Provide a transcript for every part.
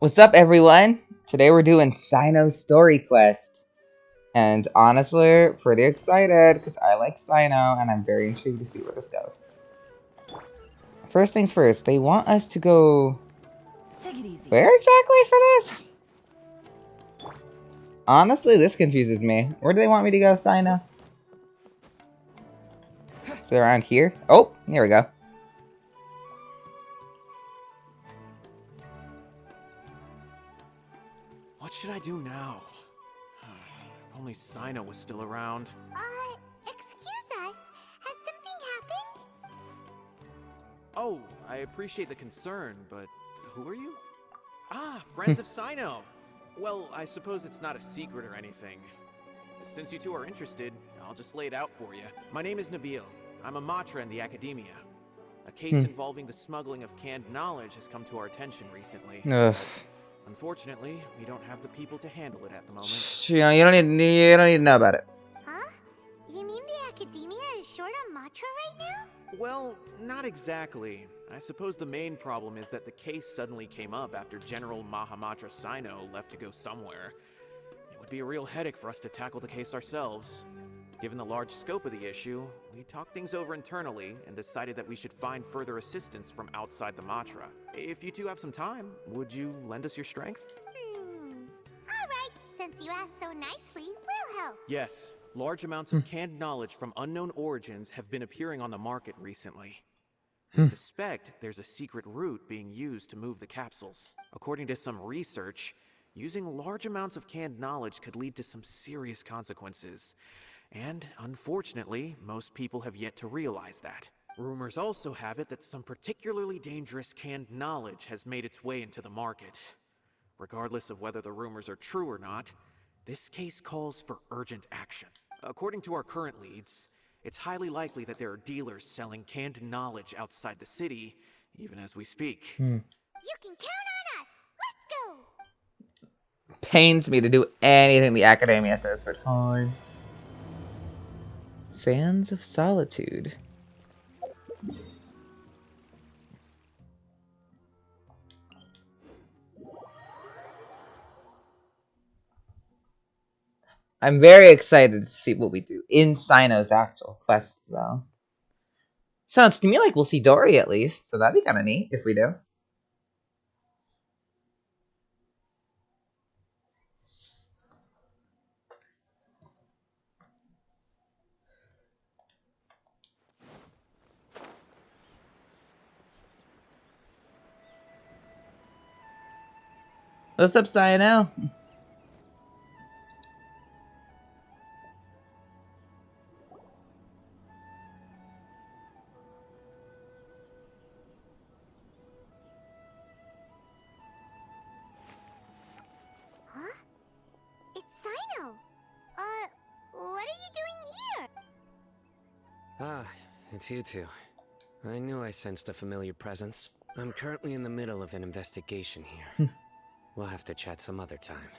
What's up, everyone? Today we're doing Cyno's story quest. And honestly, pretty excited because I like Cyno and I'm very intrigued to see where this goes. First things first, they want us to go... Take it easy. Where exactly for this? Honestly, this confuses me. Where do they want me to go, Cyno? Is it around here? Oh, here we go. What should I do now? If only Cyno was still around. Excuse us. Has something happened? Oh, I appreciate the concern, but who are you? Ah, friends of Cyno. Well, I suppose it's not a secret or anything. Since you two are interested, I'll just lay it out for you. My name is Nabil. I'm a Matra in the Academia. A case involving the smuggling of canned knowledge has come to our attention recently. Ugh. Unfortunately, we don't have the people to handle it at the moment. You don't need to know about it. Huh? You mean the Academia is short on Matra right now? Well, not exactly. I suppose the main problem is that the case suddenly came up after General Mahamatra Cyno left to go somewhere. It would be a real headache for us to tackle the case ourselves. Given the large scope of the issue, we talked things over internally and decided that we should find further assistance from outside the Matra. If you two have some time, would you lend us your strength? Alright, since you asked so nicely, we'll help. Yes, large amounts of canned knowledge from unknown origins have been appearing on the market recently. We suspect there's a secret route being used to move the capsules. According to some research, using large amounts of canned knowledge could lead to some serious consequences. And, unfortunately, most people have yet to realize that. Rumors also have it that some particularly dangerous canned knowledge has made its way into the market. Regardless of whether the rumors are true or not, this case calls for urgent action. According to our current leads, it's highly likely that there are dealers selling canned knowledge outside the city, even as we speak. You can count on us. Let's go. Pains me to do anything the Academia says, but fine. Sands of Solitude. I'm very excited to see what we do in Cyno's actual quest, though. Sounds to me like we'll see Dori at least, so that'd be kind of neat if we do. What's up, Cyno? Huh? It's Cyno. What are you doing here? Ah, it's you two. I knew I sensed a familiar presence. I'm currently in the middle of an investigation here. We'll have to chat some other time.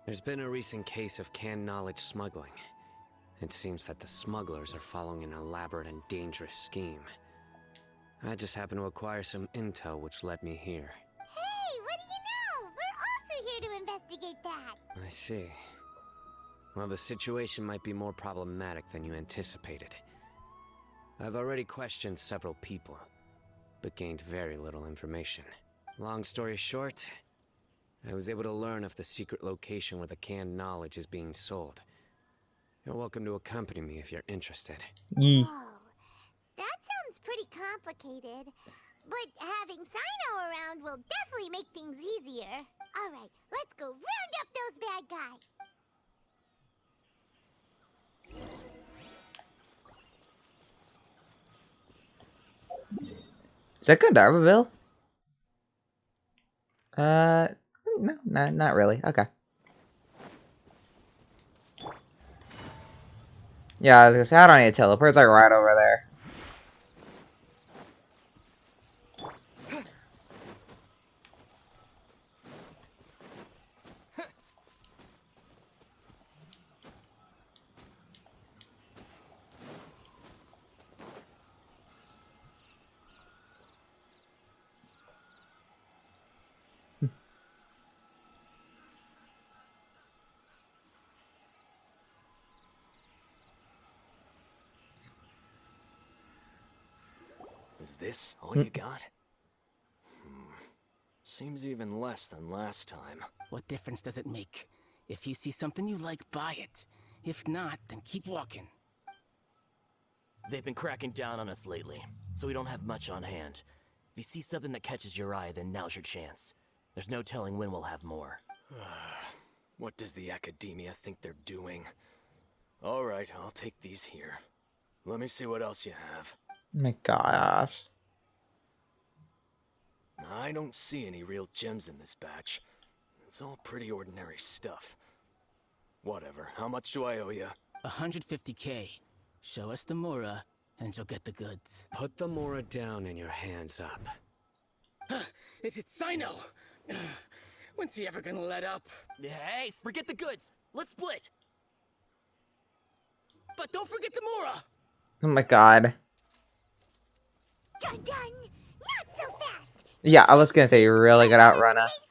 There's been a recent case of canned knowledge smuggling. It seems that the smugglers are following an elaborate and dangerous scheme. I just happened to acquire some intel which led me here. Hey, what do you know? We're also here to investigate that. I see. Well, the situation might be more problematic than you anticipated. I've already questioned several people, but gained very little information. Long story short, I was able to learn of the secret location where the canned knowledge is being sold. You're welcome to accompany me if you're interested. Yee. Whoa, that sounds pretty complicated. But having Cyno around will definitely make things easier. Alright, let's go round up those bad guys. Is that Gandharvaville? No, not really. Okay. Yeah, I was gonna say, I don't need to teleport. It's like right over there. this all you got? Seems even less than last time. What difference does it make? If you see something you like, buy it. If not, then keep walking. They've been cracking down on us lately, so we don't have much on hand. If you see something that catches your eye, then now's your chance. There's no telling when we'll have more. What does the academia think they're doing? Alright, I'll take these here. Let me see what else you have. Oh my gosh. I don't see any real gems in this batch. It's all pretty ordinary stuff. Whatever, how much do I owe you? 150K. Show us the Mora, and you'll get the goods. Put the Mora down and your hands up. It's Cyno! When's he ever gonna let up? Hey, forget the goods! Let's split! But don't forget the Mora! Oh my god. Done, done. Not so fast. Yeah, I was gonna say you're really gonna outrun us.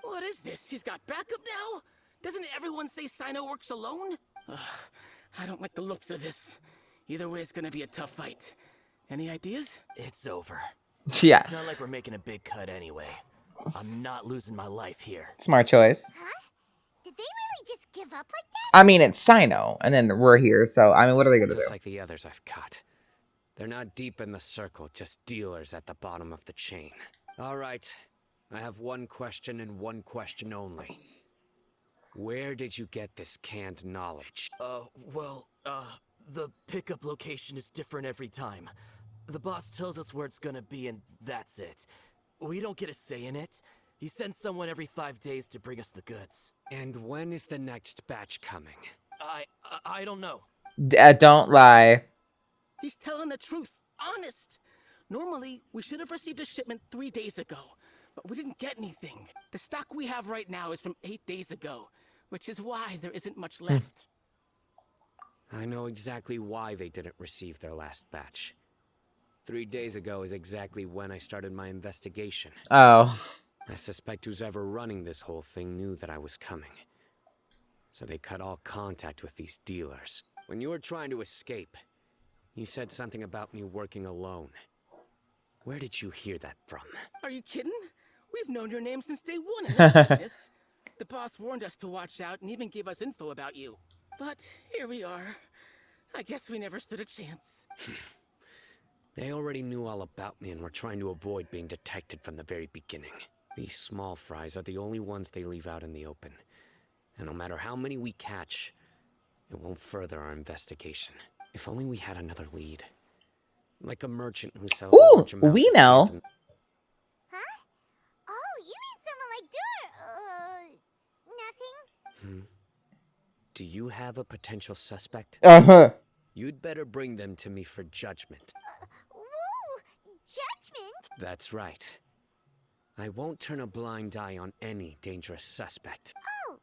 What is this? He's got backup now? Doesn't everyone say Cyno works alone? I don't like the looks of this. Either way, it's gonna be a tough fight. Any ideas? It's over. Yeah, It's not like we're making a big cut anyway. I'm not losing my life here. smart choice. Huh? Did they really just give up like that? I mean, it's Cyno, and then we're here, so I mean, what are they gonna do? Just like the others I've caught. They're not deep in the circle, just dealers at the bottom of the chain. All right, I have one question and one question only. Where did you get this canned knowledge? The pickup location is different every time. The boss tells us where it's gonna be and that's it. We don't get a say in it. He sends someone every 5 days to bring us the goods. And when is the next batch coming? I don't know. Don't lie. He's telling the truth. Honest. Normally, we should have received a shipment 3 days ago, but we didn't get anything. The stock we have right now is from 8 days ago, which is why there isn't much left. I know exactly why they didn't receive their last batch. 3 days ago is exactly when I started my investigation. Oh. I suspect who's ever running this whole thing knew that I was coming. So they cut all contact with these dealers. When you were trying to escape, you said something about me working alone. Where did you hear that from? Are you kidding? We've known your name since day one in this business. The boss warned us to watch out and even gave us info about you. But here we are. I guess we never stood a chance. They already knew all about me and were trying to avoid being detected from the very beginning. These small fries are the only ones they leave out in the open. And no matter how many we catch, it won't further our investigation. If only we had another lead. Like a merchant who sells large amounts we of know. canned- Huh? Oh, you mean someone like Dor? Nothing. Do you have a potential suspect? Uh-huh. You'd better bring them to me for judgment. Whoa! Judgment? That's right. I won't turn a blind eye on any dangerous suspect. Oh!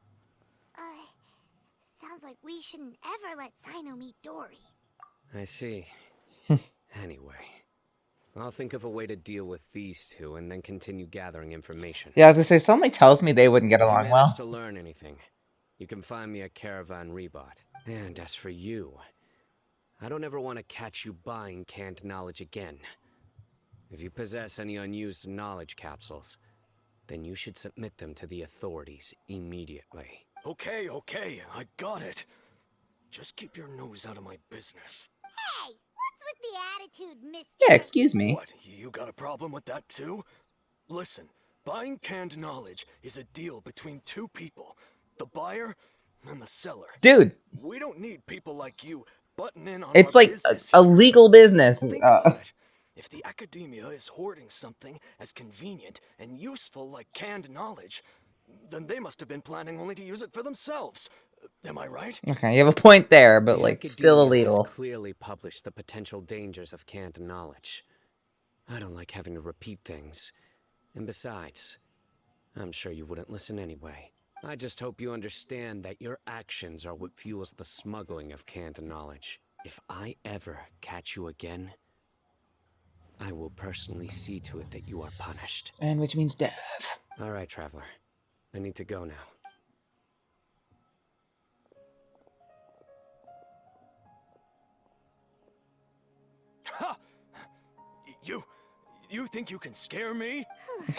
Sounds like we shouldn't ever let Cyno meet Dori. I see. Anyway, I'll think of a way to deal with these two and then continue gathering information. Yeah, as I say, something tells me they wouldn't get If you along manage well. to learn anything, you can find me at Caravan Rebot. And as for you, I don't ever want to catch you buying canned knowledge again. If you possess any unused knowledge capsules, then you should submit them to the authorities immediately. Okay, I got it. Just keep your nose out of my business. Hey! What's with the attitude, mister? Yeah, excuse me. What, you got a problem with that too? Listen, buying canned knowledge is a deal between two people. The buyer and the seller. Dude, We don't need people like you butting in on it's our like business a here. legal business. Think about it. If the academia is hoarding something as convenient and useful like canned knowledge, then they must have been planning only to use it for themselves. Am I right? Okay, you have a point there, but The like still academia has illegal. clearly published the potential dangers of canned knowledge. I don't like having to repeat things. And besides, I'm sure you wouldn't listen anyway. I just hope you understand that your actions are what fuels the smuggling of canned knowledge. If I ever catch you again, I will personally see to it that you are punished. And which means death. All right, Traveler. I need to go now. Ha! You You think you can scare me?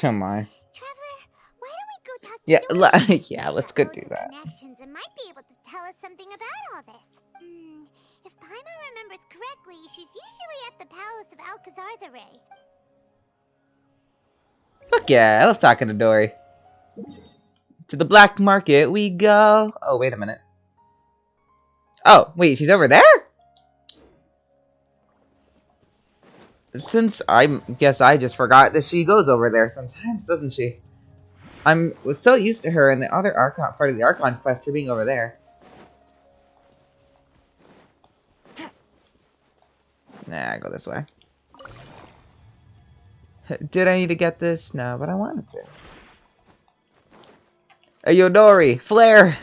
Oh my. Traveler, why don't we go talk to Yeah, Dori? yeah, She's let's got go loads do of that. connections and might be able to tell us something about all this. If Paimon remembers correctly, she's usually at the Palace of Alcazar's Array. Fuck yeah, I love talking to Dori. To the black market we go. Oh, wait a minute. Oh, wait, she's over there? Since I guess I just forgot that she goes over there sometimes, doesn't she? Was so used to her and the other Archon part of the Archon quest, her being over there. Nah, I go this way. Did I need to get this? No, but I wanted to. Hey, yo, Dori, flare!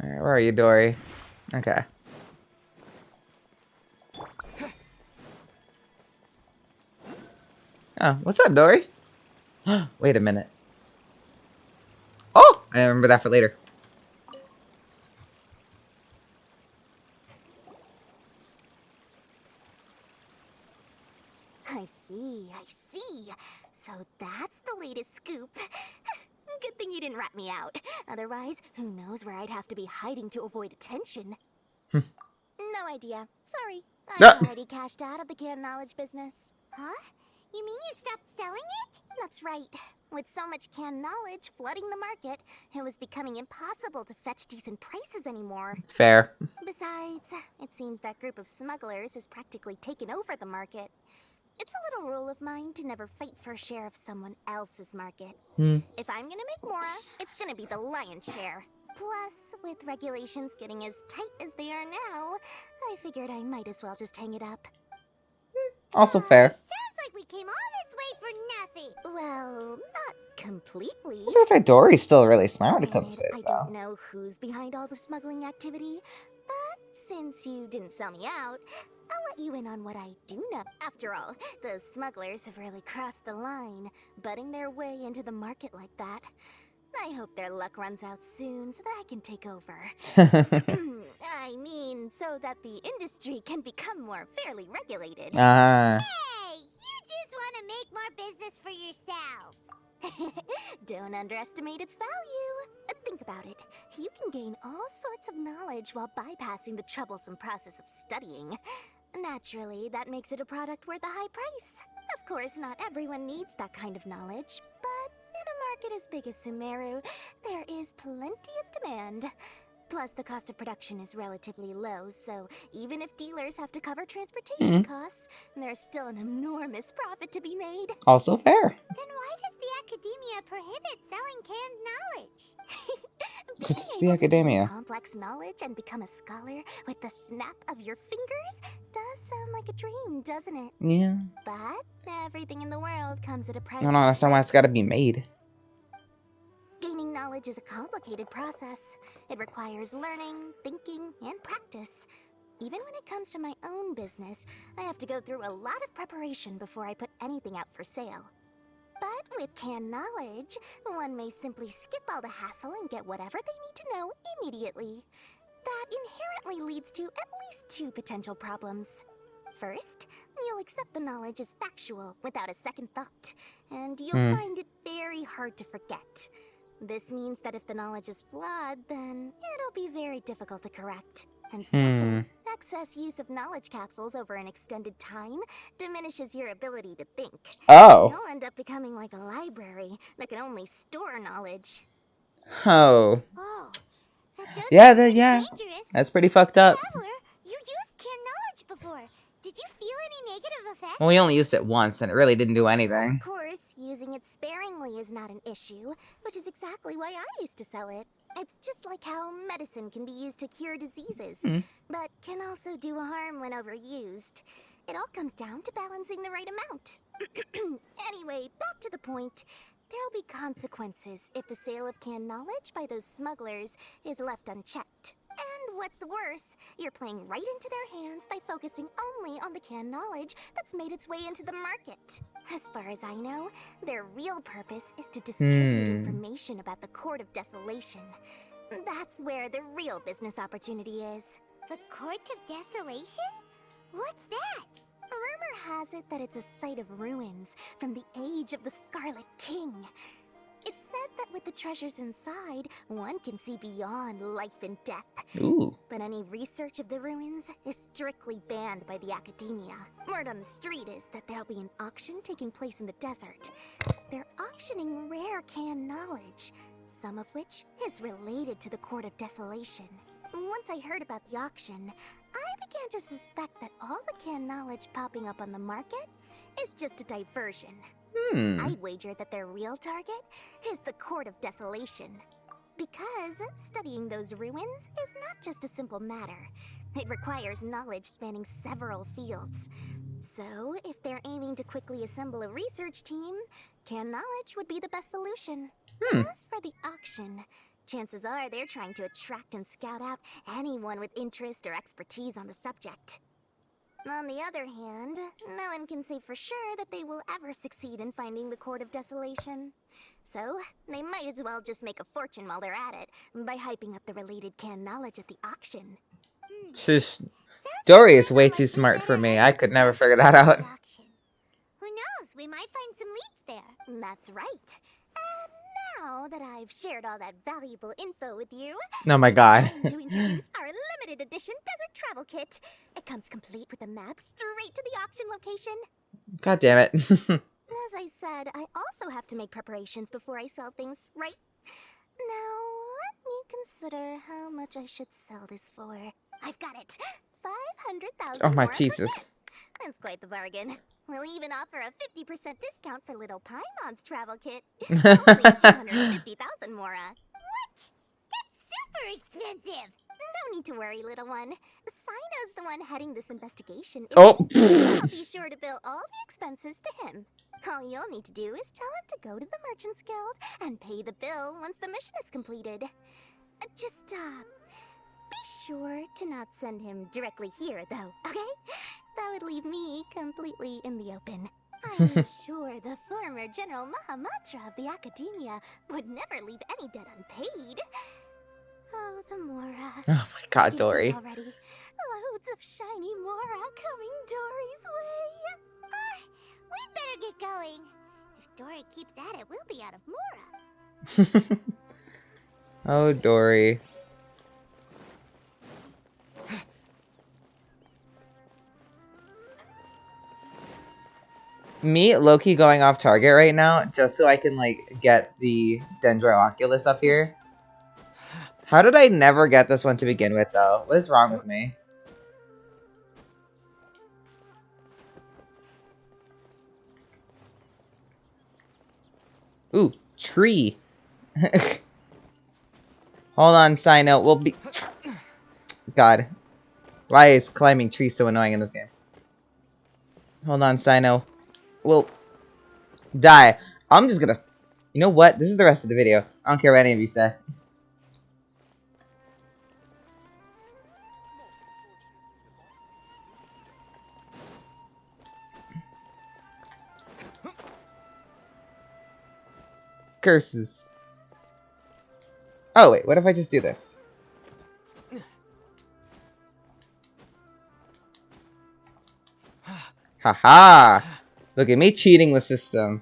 Alright, where are you, Dori? Okay. Oh, what's up, Dori? Wait a minute. Oh! I remember that for later. I see. So that's the latest scoop. Good thing you didn't rat me out. Otherwise, who knows where I'd have to be hiding to avoid attention. No idea. Sorry. I'm already cashed out of the canned knowledge business. Huh? You mean you stopped selling it? That's right. With so much canned knowledge flooding the market, it was becoming impossible to fetch decent prices anymore. Fair. Besides, it seems that group of smugglers has practically taken over the market. It's a little rule of mine to never fight for a share of someone else's market. If I'm gonna make more, it's gonna be the lion's share. Plus, with regulations getting as tight as they are now, I figured I might as well just hang it up. Also fair. Sounds like we came all this way for nothing. Well, not completely. I was gonna say Dori's still really smart when it comes Granted, to it, I so. don't know who's behind all the smuggling activity, but since you didn't sell me out, I'll let you in on what I do know. After all, those smugglers have really crossed the line, butting their way into the market like that. I hope their luck runs out soon so that I can take over. I mean, so that the industry can become more fairly regulated. Hey, you just want to make more business for yourself. Don't underestimate its value. Think about it. You can gain all sorts of knowledge while bypassing the troublesome process of studying. Naturally, that makes it a product worth a high price. Of course, not everyone needs that kind of knowledge, but in a market as big as Sumeru, there is plenty of demand. Plus, the cost of production is relatively low, so even if dealers have to cover transportation costs, there's still an enormous profit to be made. Also fair. Then why does the academia prohibit selling canned knowledge? Because it's the academia. Complex knowledge and become a scholar with the snap of your fingers does sound like a dream, doesn't it? Yeah. But everything in the world comes at a price. I don't understand why it's gotta be made. Gaining knowledge is a complicated process. It requires learning, thinking, and practice. Even when it comes to my own business, I have to go through a lot of preparation before I put anything out for sale. But with canned knowledge, one may simply skip all the hassle and get whatever they need to know immediately. That inherently leads to at least two potential problems. First, you'll accept the knowledge as factual without a second thought, and you'll find it very hard to forget. This means that if the knowledge is flawed, then it'll be very difficult to correct. And second, excess use of knowledge capsules over an extended time diminishes your ability to think. Oh. You'll end up becoming like a library that can only store knowledge. Oh. Oh, that does Yeah, sound pretty yeah. dangerous. That's pretty fucked up. Traveler, you used canned knowledge before. Did you feel any negative effects? Well, we only used it once, and it really didn't do anything. Of course, using it sparingly is not an issue, which is exactly why I used to sell it. It's just like how medicine can be used to cure diseases, but can also do harm when overused. It all comes down to balancing the right amount. Anyway, back to the point. There'll be consequences if the sale of canned knowledge by those smugglers is left unchecked. And What's worse, you're playing right into their hands by focusing only on the canned knowledge that's made its way into the market. As far as I know, their real purpose is to distribute information about the Court of Desolation. That's where the real business opportunity is. The Court of Desolation? What's that? Rumor has it that it's a site of ruins from the age of the Scarlet King. It's said that with the treasures inside, one can see beyond life and death. Ooh. But any research of the ruins is strictly banned by the academia. Word on the street is that there'll be an auction taking place in the desert. They're auctioning rare canned knowledge, some of which is related to the Court of Desolation. Once I heard about the auction, I began to suspect that all the canned knowledge popping up on the market is just a diversion. I'd wager that their real target is the Court of Desolation. Because studying those ruins is not just a simple matter. It requires knowledge spanning several fields. So, if they're aiming to quickly assemble a research team, canned knowledge would be the best solution. As for the auction, chances are they're trying to attract and scout out anyone with interest or expertise on the subject. On the other hand, no one can say for sure that they will ever succeed in finding the Court of Desolation. So, they might as well just make a fortune while they're at it by hyping up the related canned knowledge at the auction. Shush. Dori is way too smart for me. I could never figure that out. Who knows? We might find some leads there. That's right. And now that I've shared all that valuable info with you, Oh my god. it's time to introduce our limited edition desert travel kit. It comes complete with a map straight to the auction location. God damn it. As I said, I also have to make preparations before I sell things, right? Now, let me consider how much I should sell this for. I've got it. 500,000 Oh my more per Jesus. kit. That's quite the bargain. We'll even offer a 50% discount for Little Paimon's travel kit. Only 250,000 Mora. Super expensive. No need to worry, little one. Cyno's the one heading this investigation. Oh. I'll be sure to bill all the expenses to him. All you'll need to do is tell him to go to the Merchants Guild and pay the bill once the mission is completed. Just, be sure to not send him directly here, though, okay? That would leave me completely in the open. I'm sure the former General Mahamatra of the Academia would never leave any debt unpaid. Oh, the Mora. Oh my god, Is it Dori. already? Loads of shiny Mora coming Dori's way. We better get going. If Dori keeps at it, we'll be out of Mora. Oh, Dori. Me, Loki, going off target right now, just so I can, like, get the Dendrooculus up here. How did I never get this one to begin with, though? What is wrong with me? Ooh, tree. Hold on, Cyno. We'll be... God. Why is climbing trees so annoying in this game? Hold on, Cyno. We'll... die. I'm just gonna... You know what? This is the rest of the video. I don't care what any of you say. Curses. Oh, wait. What if I just do this? Haha! Look at me cheating the system.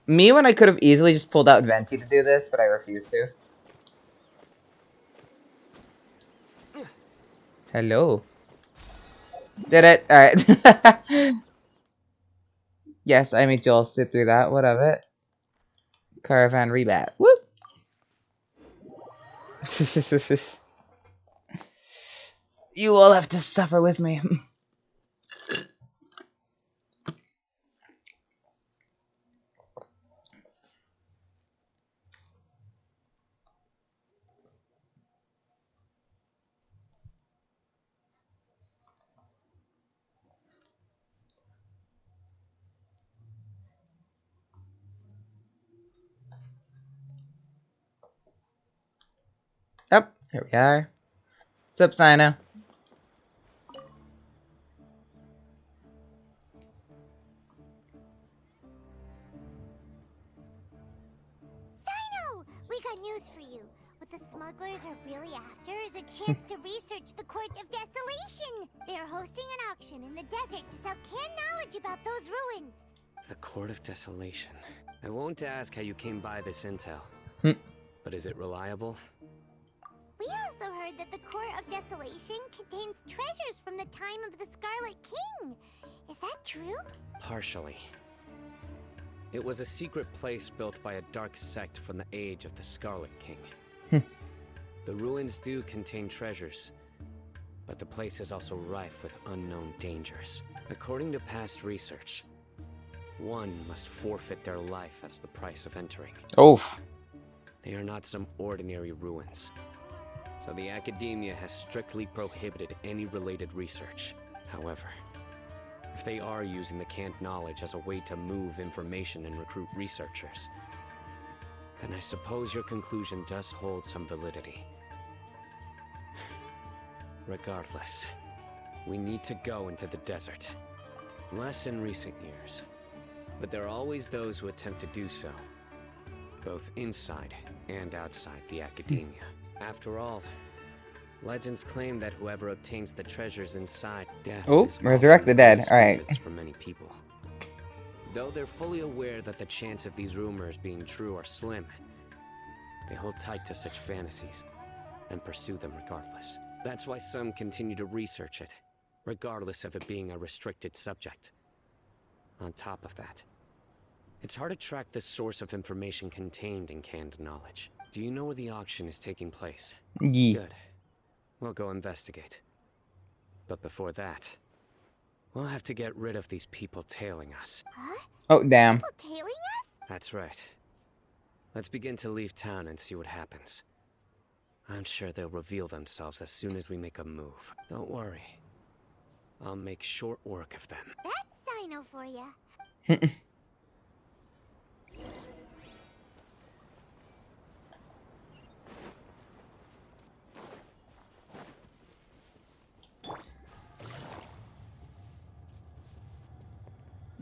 Me when I could have easily just pulled out Venti to do this, but I refused to. Hello. Did it? Alright. Yes, I made Joel sit through that. What of it? Caravan rebat. Whoop! You will have to suffer with me. Here we are. What's up, Cyno? Cyno! We got news for you. What the smugglers are really after is a chance to research the Court of Desolation. They're hosting an auction in the desert to sell canned knowledge about those ruins. The Court of Desolation. I won't ask how you came by this intel. But is it reliable? We also heard that the Court of Desolation contains treasures from the time of the Scarlet King. Is that true? Partially. It was a secret place built by a dark sect from the age of the Scarlet King. The ruins do contain treasures, but the place is also rife with unknown dangers. According to past research, one must forfeit their life as the price of entering. Oof. They are not some ordinary ruins, so the academia has strictly prohibited any related research. However, if they are using the canned knowledge as a way to move information and recruit researchers, then I suppose your conclusion does hold some validity. Regardless, we need to go into the desert. Less in recent years, but there are always those who attempt to do so, both inside and outside the academia. After all, legends claim that whoever obtains the treasures inside death Oh, is resurrect the dead. All right. for many people. Though they're fully aware that the chance of these rumors being true are slim, they hold tight to such fantasies and pursue them regardless. That's why some continue to research it, regardless of it being a restricted subject. On top of that, it's hard to track the source of information contained in canned knowledge. Do you know where the auction is taking place? Yeah. Good. We'll go investigate. But before that, we'll have to get rid of these people tailing us. Huh? Oh, damn. People tailing us? That's right. Let's begin to leave town and see what happens. I'm sure they'll reveal themselves as soon as we make a move. Don't worry. I'll make short work of them. That's Cyno for ya.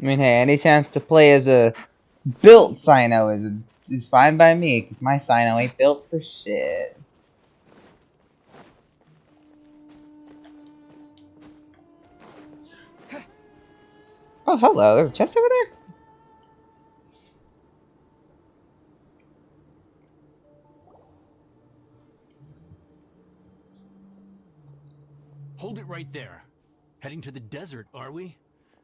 I mean, hey, any chance to play as a built Cyno is fine by me, because my Cyno ain't built for shit. Oh, hello. There's a chest over there? Hold it right there. Heading to the desert, are we?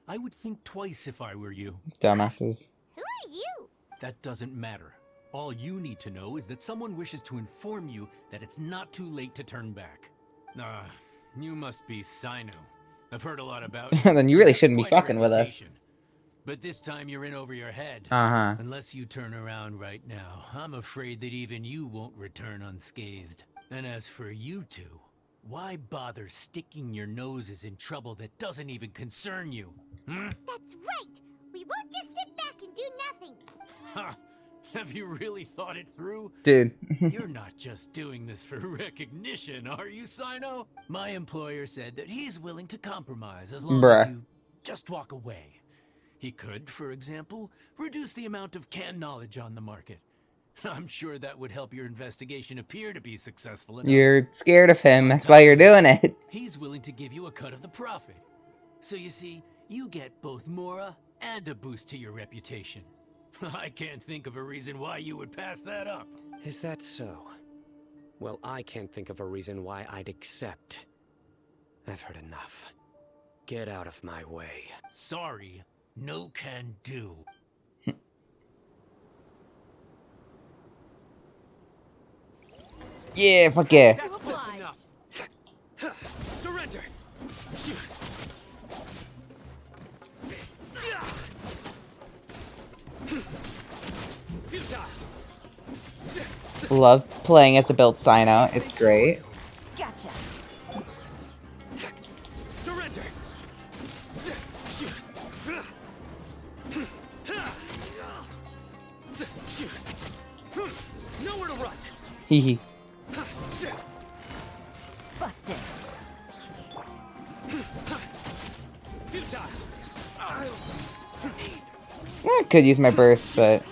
I would think twice if I were you. Dumbasses. Who are you? That doesn't matter. All you need to know is that someone wishes to inform you that it's not too late to turn back. You must be Cyno. I've heard a lot about you. Then you really shouldn't be Quite a fucking with us. reputation. But this time you're in over your head. Uh-huh. Unless you turn around right now, I'm afraid that even you won't return unscathed. And as for you two, why bother sticking your noses in trouble that doesn't even concern you? That's right! We won't just sit back and do nothing! Ha! Have you really thought it through? Dude. You're not just doing this for recognition, are you, Cyno? My employer said that he's willing to compromise as long as you just walk away. He could, for example, reduce the amount of canned knowledge on the market. I'm sure that would help your investigation appear to be successful enough. You're scared of him. That's why you're doing it. He's willing to give you a cut of the profit. So you see, you get both Mora and a boost to your reputation. I can't think of a reason why you would pass that up. Is that so? Well, I can't think of a reason why I'd accept. I've heard enough. Get out of my way. Sorry, no can do. Yeah, fuck yeah. That's close enough. Surrender. Love playing as a built Cyno. It's great. Gotcha. Surrender. Nowhere to run. Hehe. I could use my burst, but...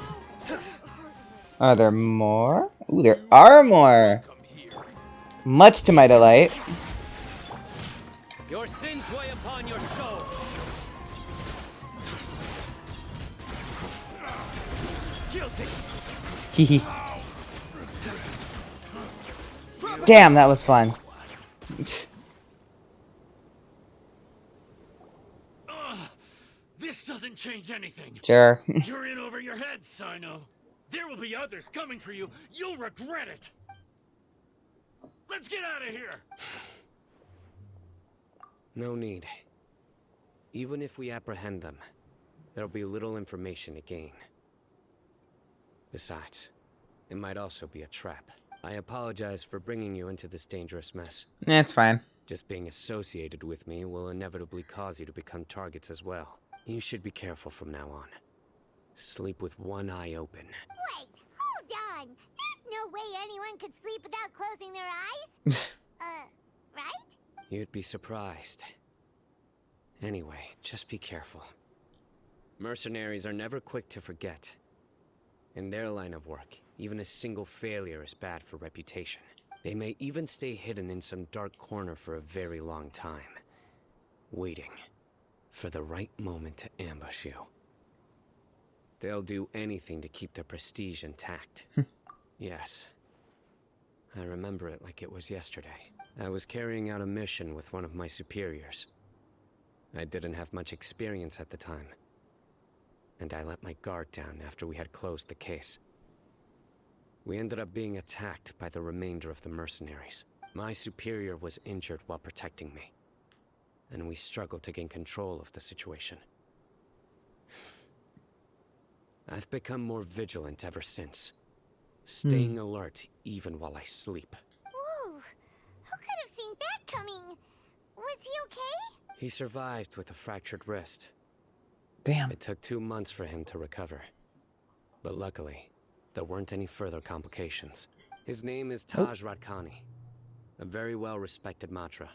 Are there more? Ooh, there are more! Much to my delight. Your sins weigh upon your soul. Guilty. Hehe. Damn, that was fun. This doesn't change anything. Sure. You're in over your head, Cyno. There will be others coming for you. You'll regret it. Let's get out of here. No need. Even if we apprehend them, there'll be little information to gain. Besides, it might also be a trap. I apologize for bringing you into this dangerous mess. It's fine. Just being associated with me will inevitably cause you to become targets as well. You should be careful from now on. Sleep with one eye open. Wait, hold on. There's no way anyone could sleep without closing their eyes. Right? You'd be surprised. Anyway, just be careful. Mercenaries are never quick to forget. In their line of work, even a single failure is bad for reputation. They may even stay hidden in some dark corner for a very long time, waiting for the right moment to ambush you. They'll do anything to keep their prestige intact. Yes. I remember it like it was yesterday. I was carrying out a mission with one of my superiors. I didn't have much experience at the time, and I let my guard down after we had closed the case. We ended up being attacked by the remainder of the mercenaries. My superior was injured while protecting me, and we struggled to gain control of the situation. I've become more vigilant ever since, staying alert even while I sleep. Whoa, who could have seen that coming? Was he okay? He survived with a fractured wrist. Damn. It took 2 months for him to recover, but luckily, there weren't any further complications. His name is Taj Radkani, a very well-respected Matra.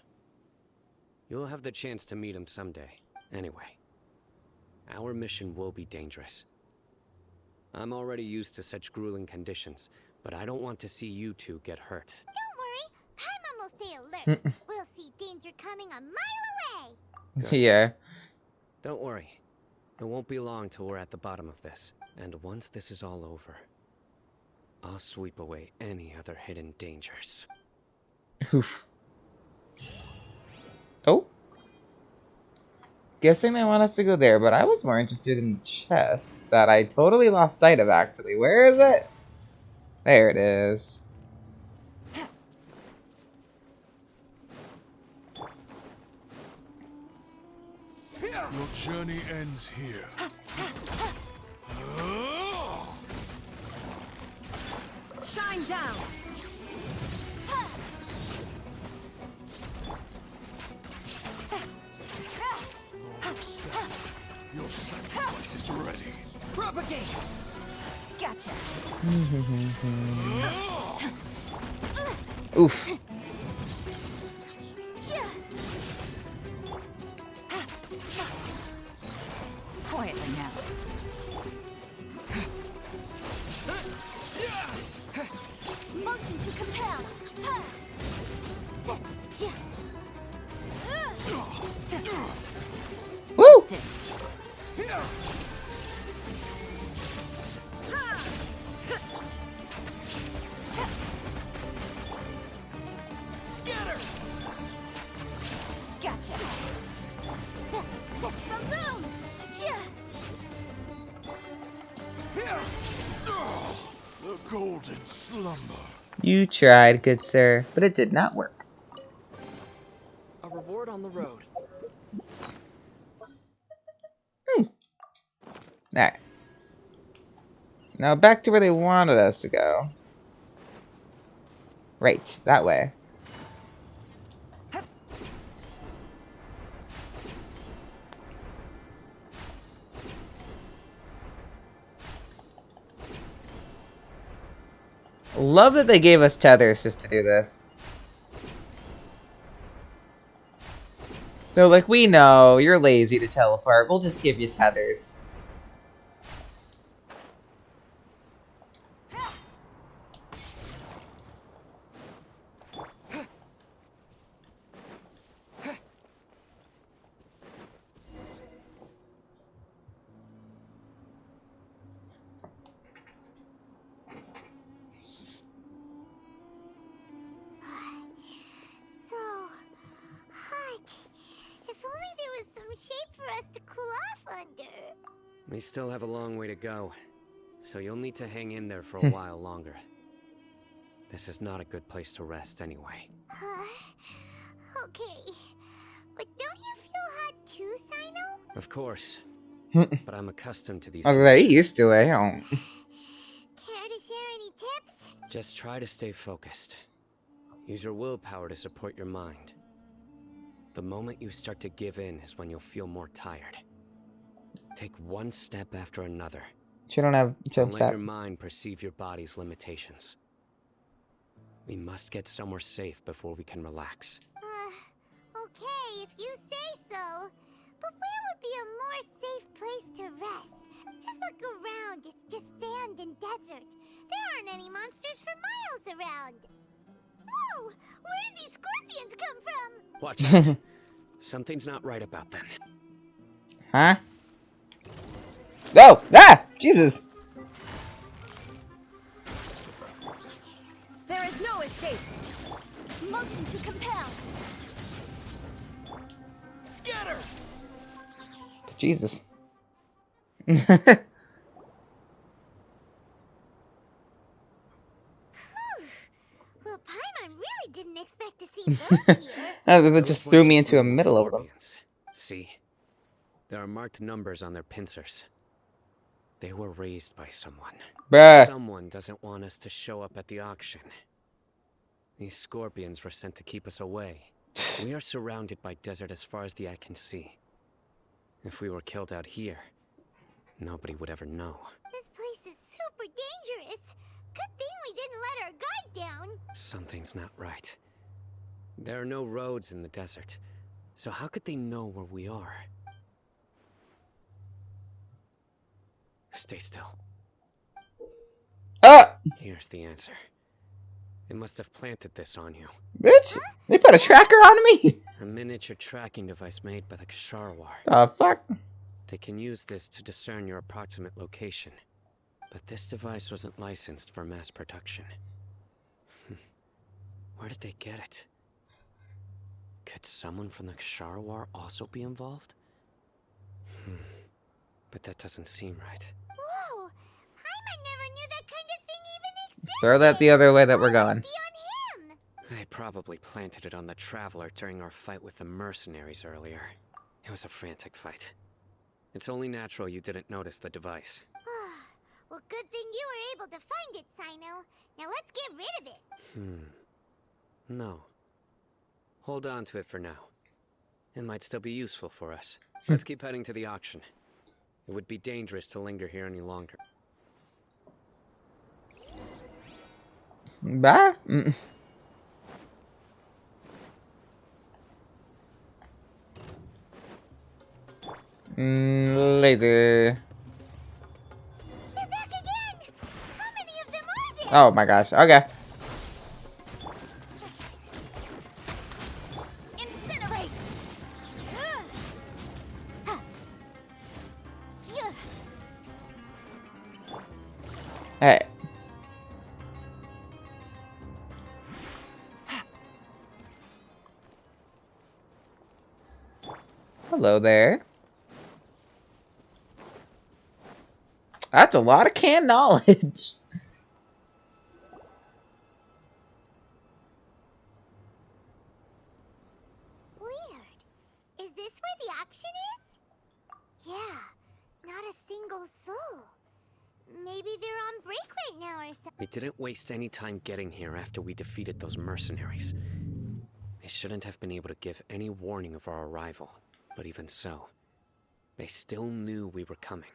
You'll have the chance to meet him someday. Anyway, our mission will be dangerous. I'm already used to such grueling conditions, but I don't want to see you two get hurt. Don't worry, Paimon will stay alert. We'll see danger coming a mile away. Yeah. Don't worry. It won't be long till we're at the bottom of this. And once this is all over, I'll sweep away any other hidden dangers. Oof. Oh. Guessing they want us to go there, but I was more interested in the chest that I totally lost sight of, actually. Where is it? There it is. Your journey ends here. Shine down. Your sacrifice is ready. Propagate. Gotcha. Oof. Quietly now. Motion to compel. Woo! Scatter. Gotcha. Balloon. The golden slumber. You tried, good sir, but it did not work. A reward on the road. Alright. Now back to where they wanted us to go. Right, that way. Love that they gave us tethers just to do this. They're like, we know, you're lazy to teleport. We'll just give you tethers. We still have a long way to go, so you'll need to hang in there for a while longer. This is not a good place to rest anyway. Okay. But don't you feel hot too, Cyno? Of course. I But I'm accustomed to these was like, he conditions. used to it. I don't. Care to share any tips? Just try to stay focused. Use your willpower to support your mind. The moment you start to give in is when you'll feel more tired. Take one step after another. You don't have Don't 10 let step. your mind perceive your body's limitations. We must get somewhere safe before we can relax. Okay, if you say so. But where would be a more safe place to rest? Just look around, it's just sand and desert. There aren't any monsters for miles around. Whoa! Where did these scorpions come from? Watch out. Something's not right about them. Huh? Oh! Ah! Jesus! There is no escape. Motion to compel. Scatter! Jesus. Well, Paimon really didn't expect to see those here. That Those just weren't threw me into the normal middle of them. scorpions. See? There are marked numbers on their pincers. They were raised by someone. Bruh. Someone doesn't want us to show up at the auction. These scorpions were sent to keep us away. We are surrounded by desert as far as the eye can see. If we were killed out here, nobody would ever know. This place is super dangerous. Good thing we didn't let our guard down. Something's not right. There are no roads in the desert, so how could they know where we are? Stay still. Ah! Here's the answer. They must have planted this on you. Bitch! They put a tracker on me? A miniature tracking device made by the Ksharwar. The fuck? They can use this to discern your approximate location. But this device wasn't licensed for mass production. Where did they get it? Could someone from the Ksharwar also be involved? But that doesn't seem right. Whoa! Paimon never knew that kind of thing even existed. Throw that the other way that we're going. Be on him. They probably planted it on the Traveler during our fight with the mercenaries earlier. It was a frantic fight. It's only natural you didn't notice the device. Well, good thing you were able to find it, Cyno. Now let's get rid of it. No. Hold on to it for now. It might still be useful for us. Let's keep heading to the auction. It would be dangerous to linger here any longer. Bye? Laser. They're back again. How many of them are there? Oh my gosh. Okay. Incinerate. Hey. Hello there. That's a lot of canned knowledge. Weird. Is this where the auction is? Yeah, not a single soul. Maybe they're on break right now or something. We didn't waste any time getting here after we defeated those mercenaries. They shouldn't have been able to give any warning of our arrival. But even so, they still knew we were coming.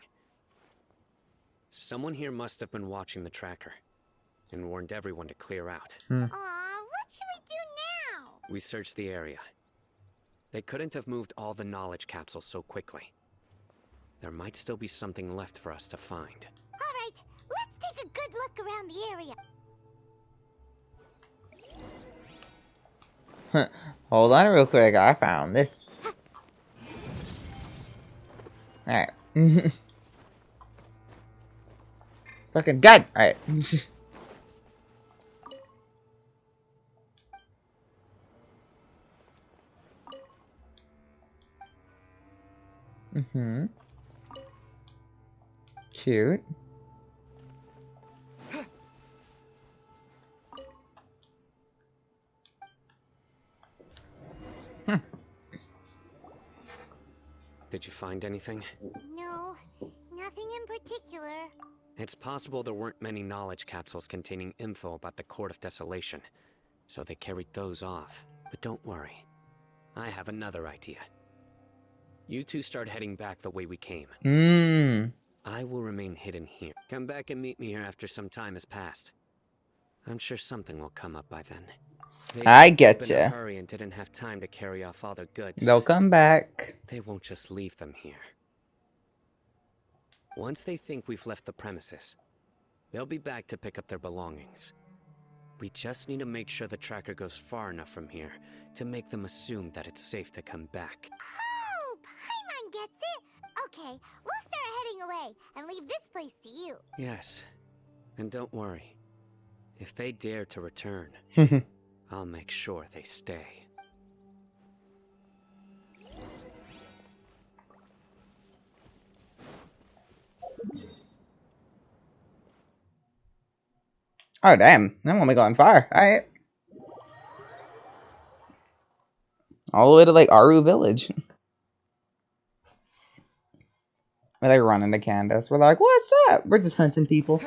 Someone here must have been watching the tracker and warned everyone to clear out. Aw, what should we do now? We searched the area. They couldn't have moved all the knowledge capsules so quickly. There might still be something left for us to find. Alright, let's take a good look around the area. Hold on real quick. I found this. Alright. Fucking gun! Alright. Cute. Did you find anything? No, nothing in particular. It's possible there weren't many knowledge capsules containing info about the Court of Desolation, so they carried those off. But don't worry. I have another idea. You two start heading back the way we came. I will remain hidden here. Come back and meet me here after some time has passed. I'm sure something will come up by then. I They get in a you. hurry and didn't have time to carry off all their goods. They'll come back. They won't just leave them here. Once they think we've left the premises, they'll be back to pick up their belongings. We just need to make sure the tracker goes far enough from here to make them assume that it's safe to come back. Oh, Paimon gets it. Okay, we'll start heading away and leave this place to you. Yes, and don't worry. If they dare to return, I'll make sure they stay. Oh, damn. That won't be going far. Alright. All the way to, like, Aru Village. Where they run into Candace. We're like, what's up? We're just hunting people.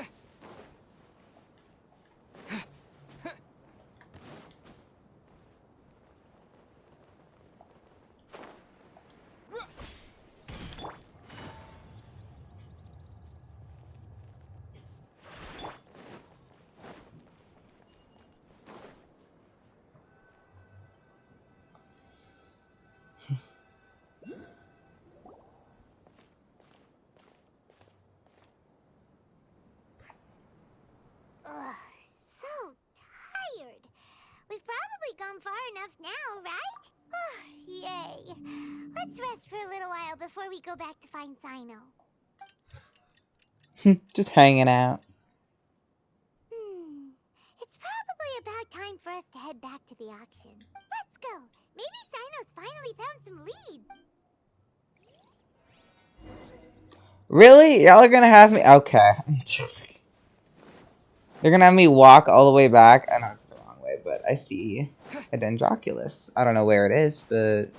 Ugh, so tired. We've probably gone far enough now, right? Yay. Let's rest for a little while before we go back to find Cyno. Just hanging out. It's probably about time for us to head back to the auction. Let's go. Maybe Cyno's finally found some leads. Really? Y'all are gonna have me? Okay. They're gonna have me walk all the way back. I know it's the wrong way, but I see a Dendroculus. I don't know where it is, but...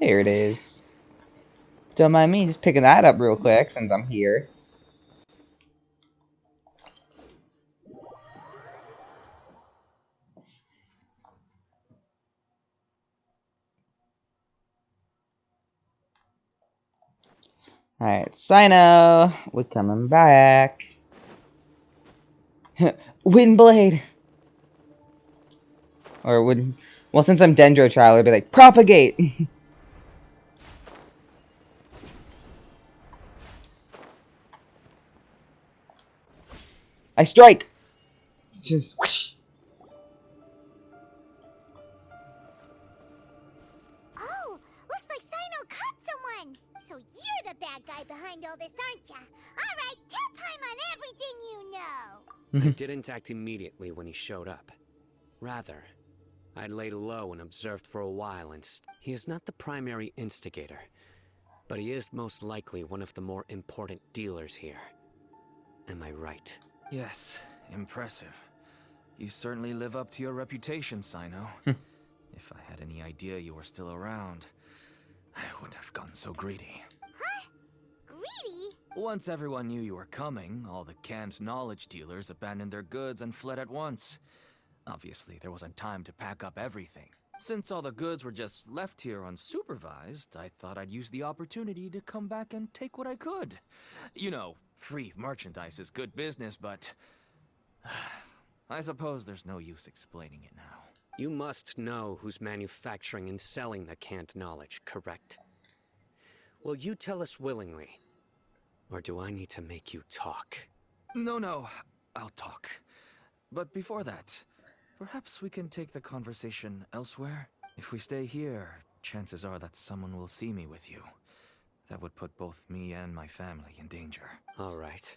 There it is. Don't mind me just picking that up real quick since I'm here. Alright, Cyno, we're coming back. Windblade! Or would... Well, since I'm Dendro Child, I'd be like, propagate! I strike! Just whoosh! Oh, looks like Cyno caught someone. So you're the bad guy behind all this, aren't ya? Alright, tell Paimon everything you know. I didn't act immediately when he showed up. Rather, I laid low and observed for a while, and he is not the primary instigator, but he is most likely one of the more important dealers here. Am I right? Yes, impressive. You certainly live up to your reputation, Cyno. If I had any idea you were still around, I wouldn't have gotten so greedy. Huh? Greedy? Once everyone knew you were coming, all the canned knowledge dealers abandoned their goods and fled at once. Obviously, there wasn't time to pack up everything. Since all the goods were just left here unsupervised, I thought I'd use the opportunity to come back and take what I could. You know, free merchandise is good business, but... I suppose there's no use explaining it now. You must know who's manufacturing and selling the canned knowledge, correct? Will you tell us willingly? Or do I need to make you talk? No, I'll talk. But before that, perhaps we can take the conversation elsewhere? If we stay here, chances are that someone will see me with you. That would put both me and my family in danger. All right.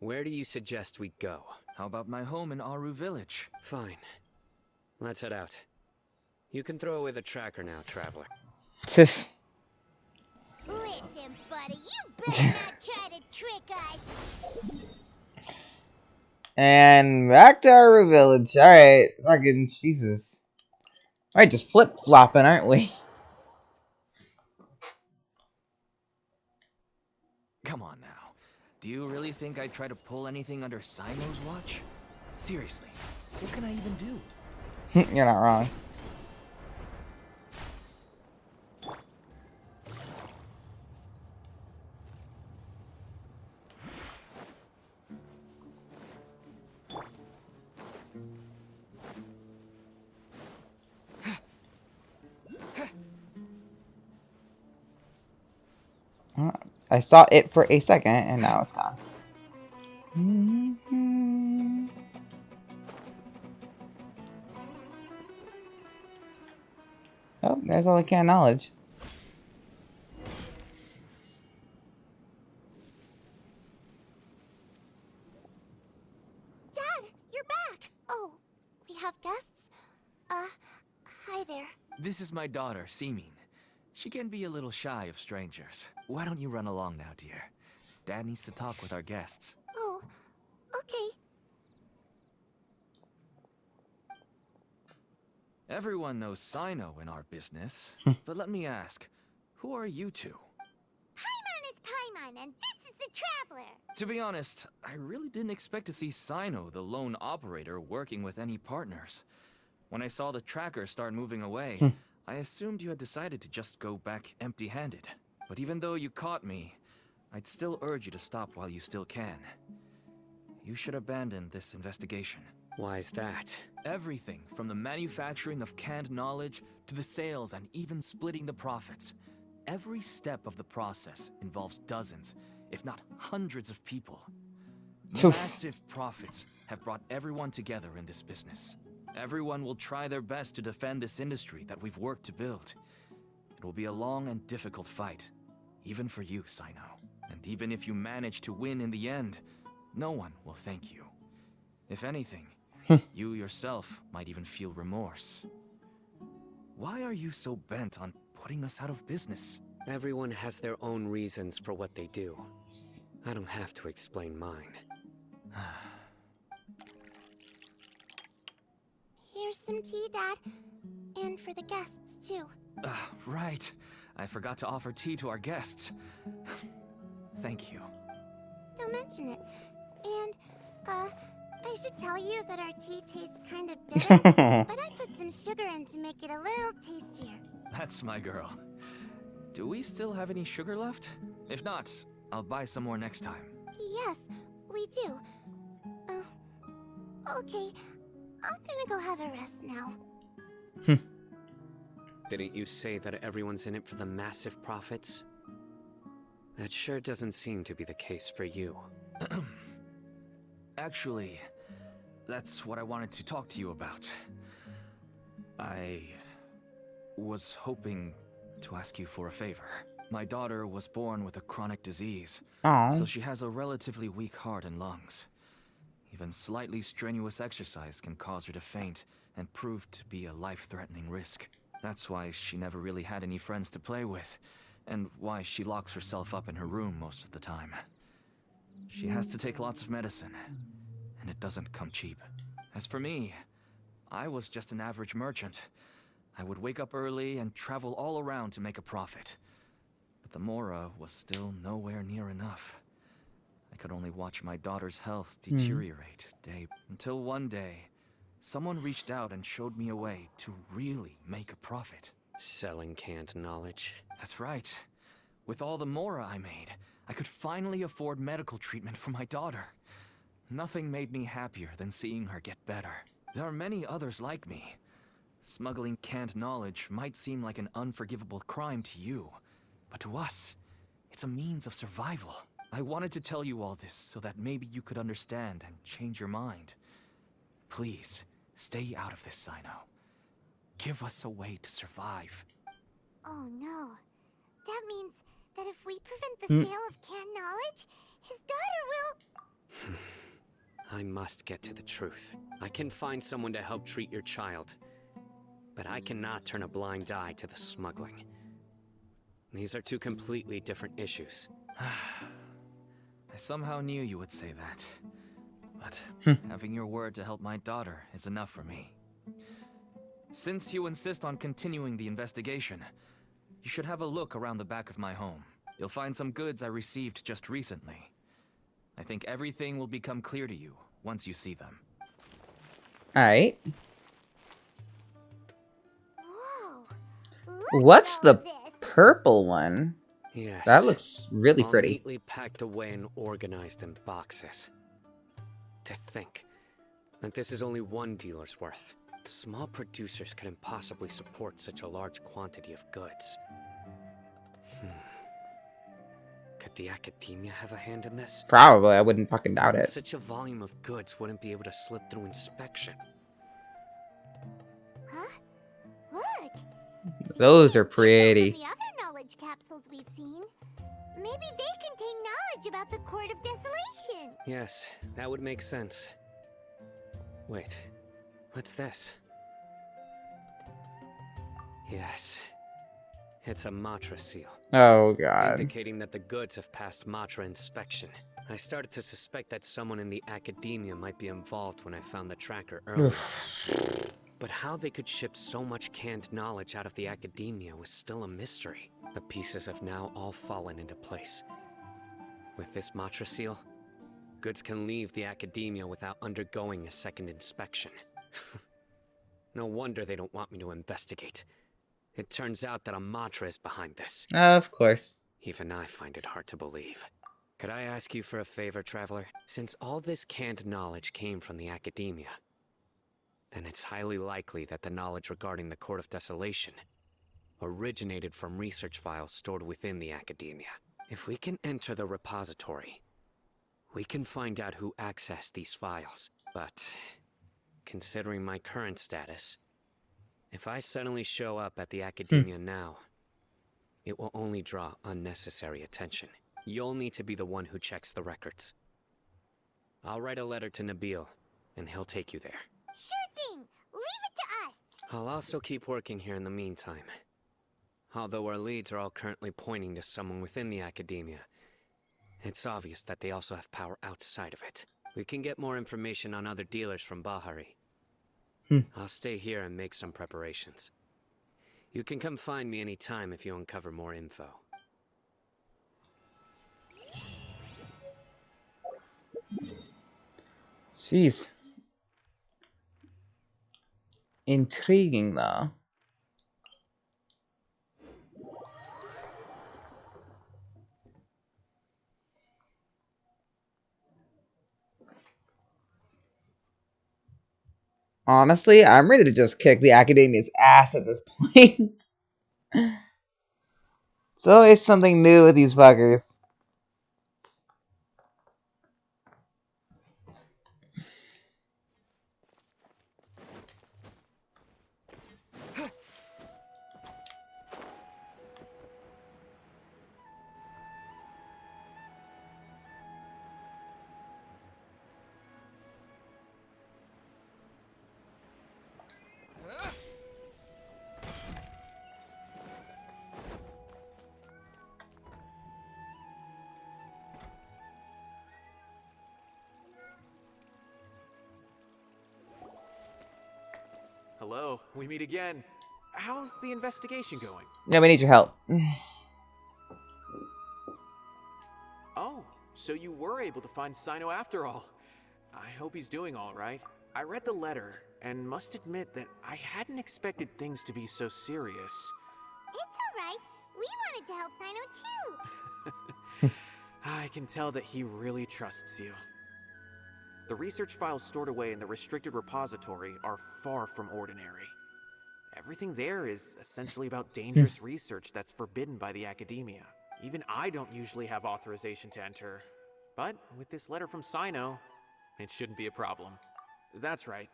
Where do you suggest we go? How about my home in Aru Village? Fine. Let's head out. You can throw away the tracker now, traveler. Listen, buddy, you better not try to trick us. And back to our village. Alright. Fucking Jesus. Alright, just flip-flopping, aren't we? Come on now. Do you really think I'd try to pull anything under Cyno's watch? Seriously, what can I even do? You're not wrong. I saw it for a second, and now it's gone. Oh, there's all the canned knowledge. Dad, you're back. Oh, we have guests? Hi there. This is my daughter, Seeming. She can be a little shy of strangers. Why don't you run along now, dear? Dad needs to talk with our guests. Oh, okay. Everyone knows Cyno in our business, but let me ask, who are you two? Paimon is Paimon, and this is the Traveler. To be honest, I really didn't expect to see Cyno, the lone operator, working with any partners. When I saw the tracker start moving away, I assumed you had decided to just go back empty-handed. But even though you caught me, I'd still urge you to stop while you still can. You should abandon this investigation. Why is that? Everything from the manufacturing of canned knowledge to the sales and even splitting the profits. Every step of the process involves dozens, if not hundreds of people. Massive profits have brought everyone together in this business. Everyone will try their best to defend this industry that we've worked to build. It will be a long and difficult fight, even for you, Cyno. And even if you manage to win in the end, no one will thank you. If anything, you yourself might even feel remorse. Why are you so bent on putting us out of business? Everyone has their own reasons for what they do. I don't have to explain mine. Here's some tea, Dad. And for the guests, too. Right. I forgot to offer tea to our guests. Thank you. Don't mention it. And, I should tell you that our tea tastes kind of bitter, but I put some sugar in to make it a little tastier. That's my girl. Do we still have any sugar left? If not, I'll buy some more next time. Yes, we do. Okay. I'm gonna go have a rest now. Didn't you say that everyone's in it for the massive profits? That sure doesn't seem to be the case for you. Actually, that's what I wanted to talk to you about. I was hoping to ask you for a favor. My daughter was born with a chronic disease, so she has a relatively weak heart and lungs. Even slightly strenuous exercise can cause her to faint and prove to be a life-threatening risk. That's why she never really had any friends to play with, and why she locks herself up in her room most of the time. She has to take lots of medicine, and it doesn't come cheap. As for me, I was just an average merchant. I would wake up early and travel all around to make a profit. But the Mora was still nowhere near enough. I could only watch my daughter's health deteriorate day until one day, someone reached out and showed me a way to really make a profit. Selling canned knowledge. That's right. With all the Mora I made, I could finally afford medical treatment for my daughter. Nothing made me happier than seeing her get better. There are many others like me. Smuggling canned knowledge might seem like an unforgivable crime to you, but to us, it's a means of survival. I wanted to tell you all this so that maybe you could understand and change your mind. Please, stay out of this, Cyno. Give us a way to survive. Oh no. That means that if we prevent the sale of canned knowledge, his daughter will... I must get to the truth. I can find someone to help treat your child, but I cannot turn a blind eye to the smuggling. These are two completely different issues. I somehow knew you would say that. But having your word to help my daughter is enough for me. Since you insist on continuing the investigation, you should have a look around the back of my home. You'll find some goods I received just recently. I think everything will become clear to you once you see them. Alright. Whoa. What's the purple one? Yes. That looks really all pretty. neatly packed away and organized in boxes. To think that this is only one dealer's worth. Small producers couldn't possibly support such a large quantity of goods. Could the academia have a hand in this? Probably, I wouldn't fucking doubt it. Such a volume of goods wouldn't be able to slip through inspection. Huh? Look. Those are pretty. The other knowledge capsules we've seen. Maybe they contain knowledge about the Court of Desolation. Yes, that would make sense. Wait, what's this? Yes, it's a Matra seal. Oh god. Indicating that the goods have passed Matra inspection. I started to suspect that someone in the academia might be involved when I found the tracker earlier. But how they could ship so much canned knowledge out of the academia was still a mystery. The pieces have now all fallen into place. With this Matra seal, goods can leave the academia without undergoing a second inspection. No wonder they don't want me to investigate. It turns out that a Matra is behind this. Of course. Even I find it hard to believe. Could I ask you for a favor, Traveler? Since all this canned knowledge came from the academia, then it's highly likely that the knowledge regarding the Court of Desolation originated from research files stored within the academia. If we can enter the repository, we can find out who accessed these files. But considering my current status, if I suddenly show up at the academia now, it will only draw unnecessary attention. You'll need to be the one who checks the records. I'll write a letter to Nabil, and he'll take you there. Sure thing. Leave it to us. I'll also keep working here in the meantime. Although our leads are all currently pointing to someone within the academia, it's obvious that they also have power outside of it. We can get more information on other dealers from Bahari. I'll stay here and make some preparations. You can come find me anytime if you uncover more info. Jeez. Intriguing though. Honestly, I'm ready to just kick the academia's ass at this point. It's always something new with these fuckers. Hello, we meet again. How's the investigation going? Yeah, we need your help. Oh, so you were able to find Cyno after all. I hope he's doing all right. I read the letter and must admit that I hadn't expected things to be so serious. It's alright. We wanted to help Cyno too. I can tell that he really trusts you. The research files stored away in the restricted repository are far from ordinary. Everything there is essentially about dangerous research that's forbidden by the academia. Even I don't usually have authorization to enter. But with this letter from Cyno, it shouldn't be a problem. That's right.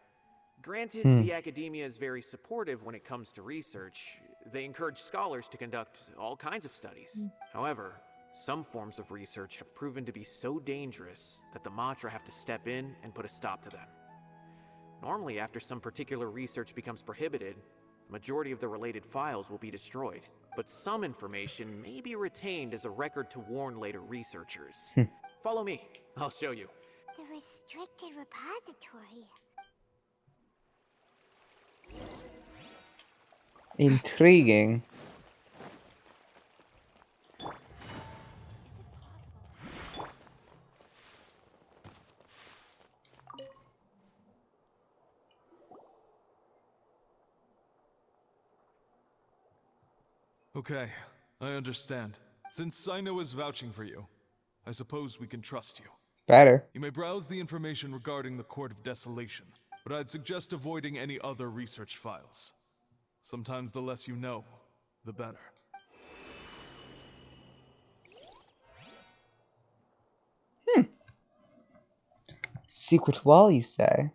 Granted, the academia is very supportive when it comes to research. They encourage scholars to conduct all kinds of studies. However, Some forms of research have proven to be so dangerous that the Matra have to step in and put a stop to them. Normally, after some particular research becomes prohibited, the majority of the related files will be destroyed. But some information may be retained as a record to warn later researchers. Follow me, I'll show you. The restricted repository. Intriguing. Okay, I understand. Since Cyno is vouching for you, I suppose we can trust you. Better. You may browse the information regarding the Court of Desolation, but I'd suggest avoiding any other research files. Sometimes the less you know, the better. Secret wall, you say?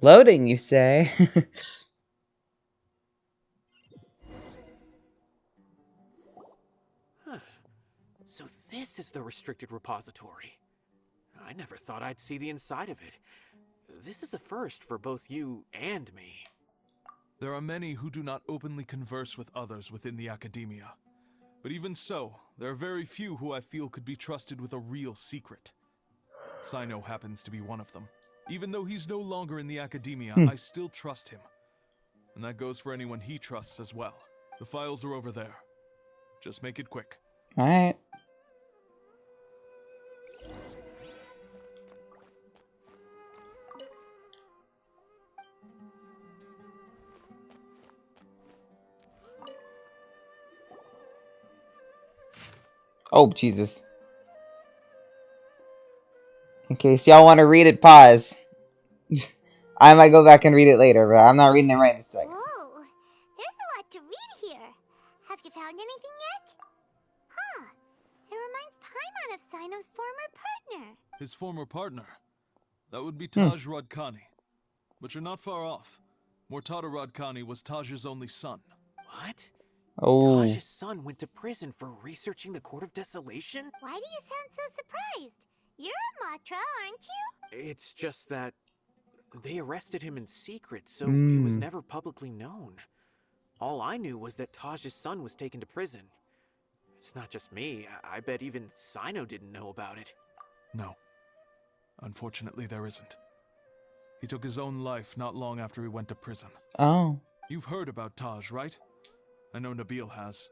Loading, you say? Huh. So this is the restricted repository. I never thought I'd see the inside of it. This is a first for both you and me. There are many who do not openly converse with others within the academia. But even so, there are very few who I feel could be trusted with a real secret. Cyno happens to be one of them. Even though he's no longer in the academia, I still trust him. And that goes for anyone he trusts as well. The files are over there. Just make it quick. Alright. Oh, Jesus. In case y'all want to read it, pause. I might go back and read it later, but I'm not reading it right this second. Whoa, there's a lot to read here. Have you found anything yet? Huh, it reminds Paimon of Cyno's former partner. His former partner? That would be Taj Radkani. But you're not far off. Mortada Radkani was Taj's only son. What? Oh. Taj's son went to prison for researching the Court of Desolation? Why do you sound so surprised? You're a Matra, aren't you? It's just that they arrested him in secret, so he was never publicly known. All I knew was that Taj's son was taken to prison. It's not just me. I bet even Cyno didn't know about it. No. Unfortunately, there isn't. He took his own life not long after he went to prison. Oh. You've heard about Taj, right? I know Nabil has.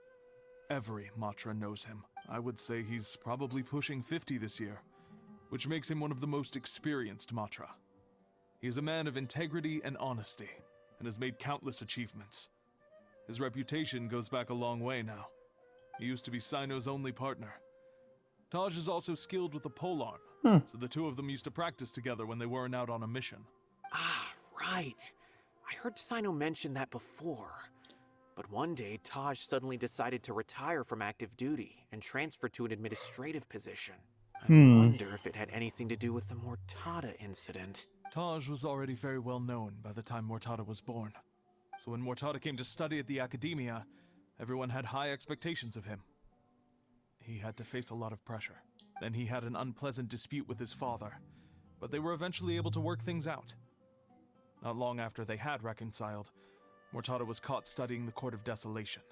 Every Matra knows him. I would say he's probably pushing 50 this year, which makes him one of the most experienced Matra. He is a man of integrity and honesty, and has made countless achievements. His reputation goes back a long way now. He used to be Cyno's only partner. Taj is also skilled with the polearm, so the two of them used to practice together when they weren't out on a mission. Ah, right. I heard Cyno mention that before. But one day, Taj suddenly decided to retire from active duty and transfer to an administrative position. I wonder if it had anything to do with the Mortada incident. Taj was already very well known by the time Mortada was born. So when Mortada came to study at the academia, everyone had high expectations of him. He had to face a lot of pressure. Then he had an unpleasant dispute with his father, but they were eventually able to work things out. Not long after they had reconciled, Mortada was caught studying the Court of Desolation,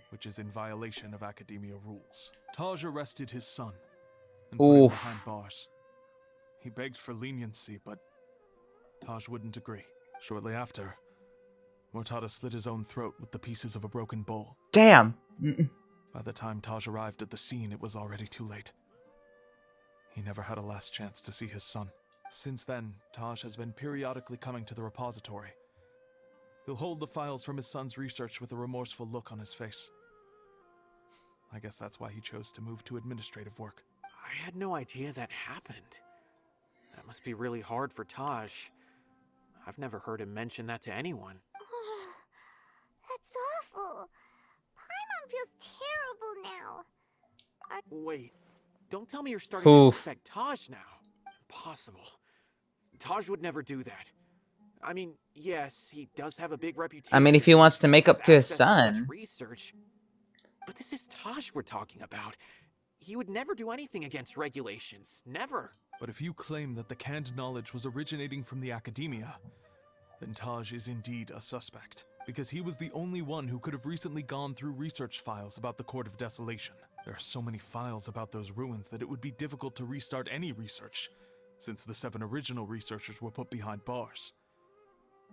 which is in violation of academia rules. Taj arrested his son and put him behind bars. He begged for leniency, but Taj wouldn't agree. Shortly after, Mortada slit his own throat with the pieces of a broken bowl. Damn. By the time Taj arrived at the scene, it was already too late. He never had a last chance to see his son. Since then, Taj has been periodically coming to the repository. He'll hold the files from his son's research with a remorseful look on his face. I guess that's why he chose to move to administrative work. I had no idea that happened. That must be really hard for Taj. I've never heard him mention that to anyone. That's awful. Paimon feels terrible now. Wait, don't tell me you're starting to suspect Taj now. impossible. Taj would never do that. I mean, yes, he does have a big reputation. I mean, if he wants to make has up to his access to such son. research. But this is Taj we're talking about. He would never do anything against regulations. Never. But if you claim that the canned knowledge was originating from the academia, then Taj is indeed a suspect, because he was the only one who could have recently gone through research files about the Court of Desolation. There are so many files about those ruins that it would be difficult to restart any research, since the 7 original researchers were put behind bars.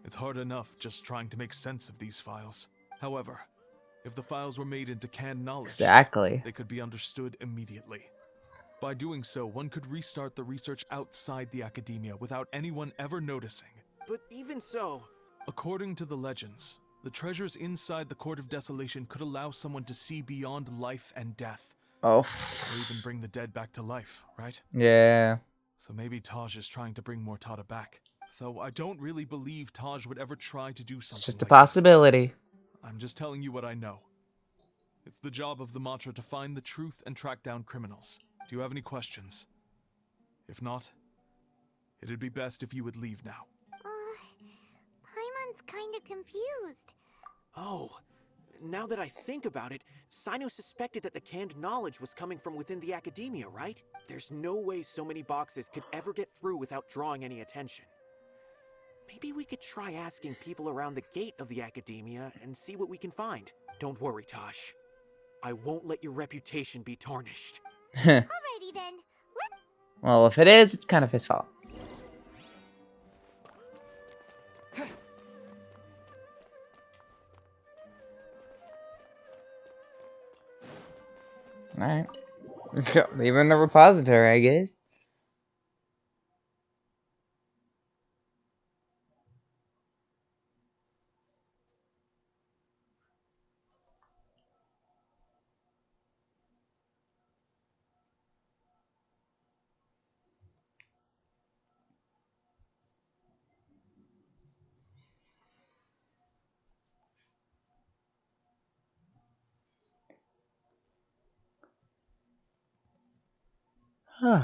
It's hard enough just trying to make sense of these files. However, if the files were made into canned knowledge, Exactly. they could be understood immediately. By doing so, one could restart the research outside the academia without anyone ever noticing. But even so... According to the legends, the treasures inside the Court of Desolation could allow someone to see beyond life and death. Oh. Or even bring the dead back to life, right? Yeah. So maybe Taj is trying to bring Mortada back. Though I don't really believe Taj would ever try to do something. It's just a like possibility. that. I'm just telling you what I know. It's the job of the Matra to find the truth and track down criminals. Do you have any questions? If not, it'd be best if you would leave now. Paimon's kinda confused. Oh, now that I think about it, Cyno suspected that the canned knowledge was coming from within the academia, right? There's no way so many boxes could ever get through without drawing any attention. Maybe we could try asking people around the gate of the academia and see what we can find. Don't worry, Tosh. I won't let your reputation be tarnished. Alrighty then. Well, if it is, it's kind of his fault. Alright. Leave in the repository, I guess. Huh.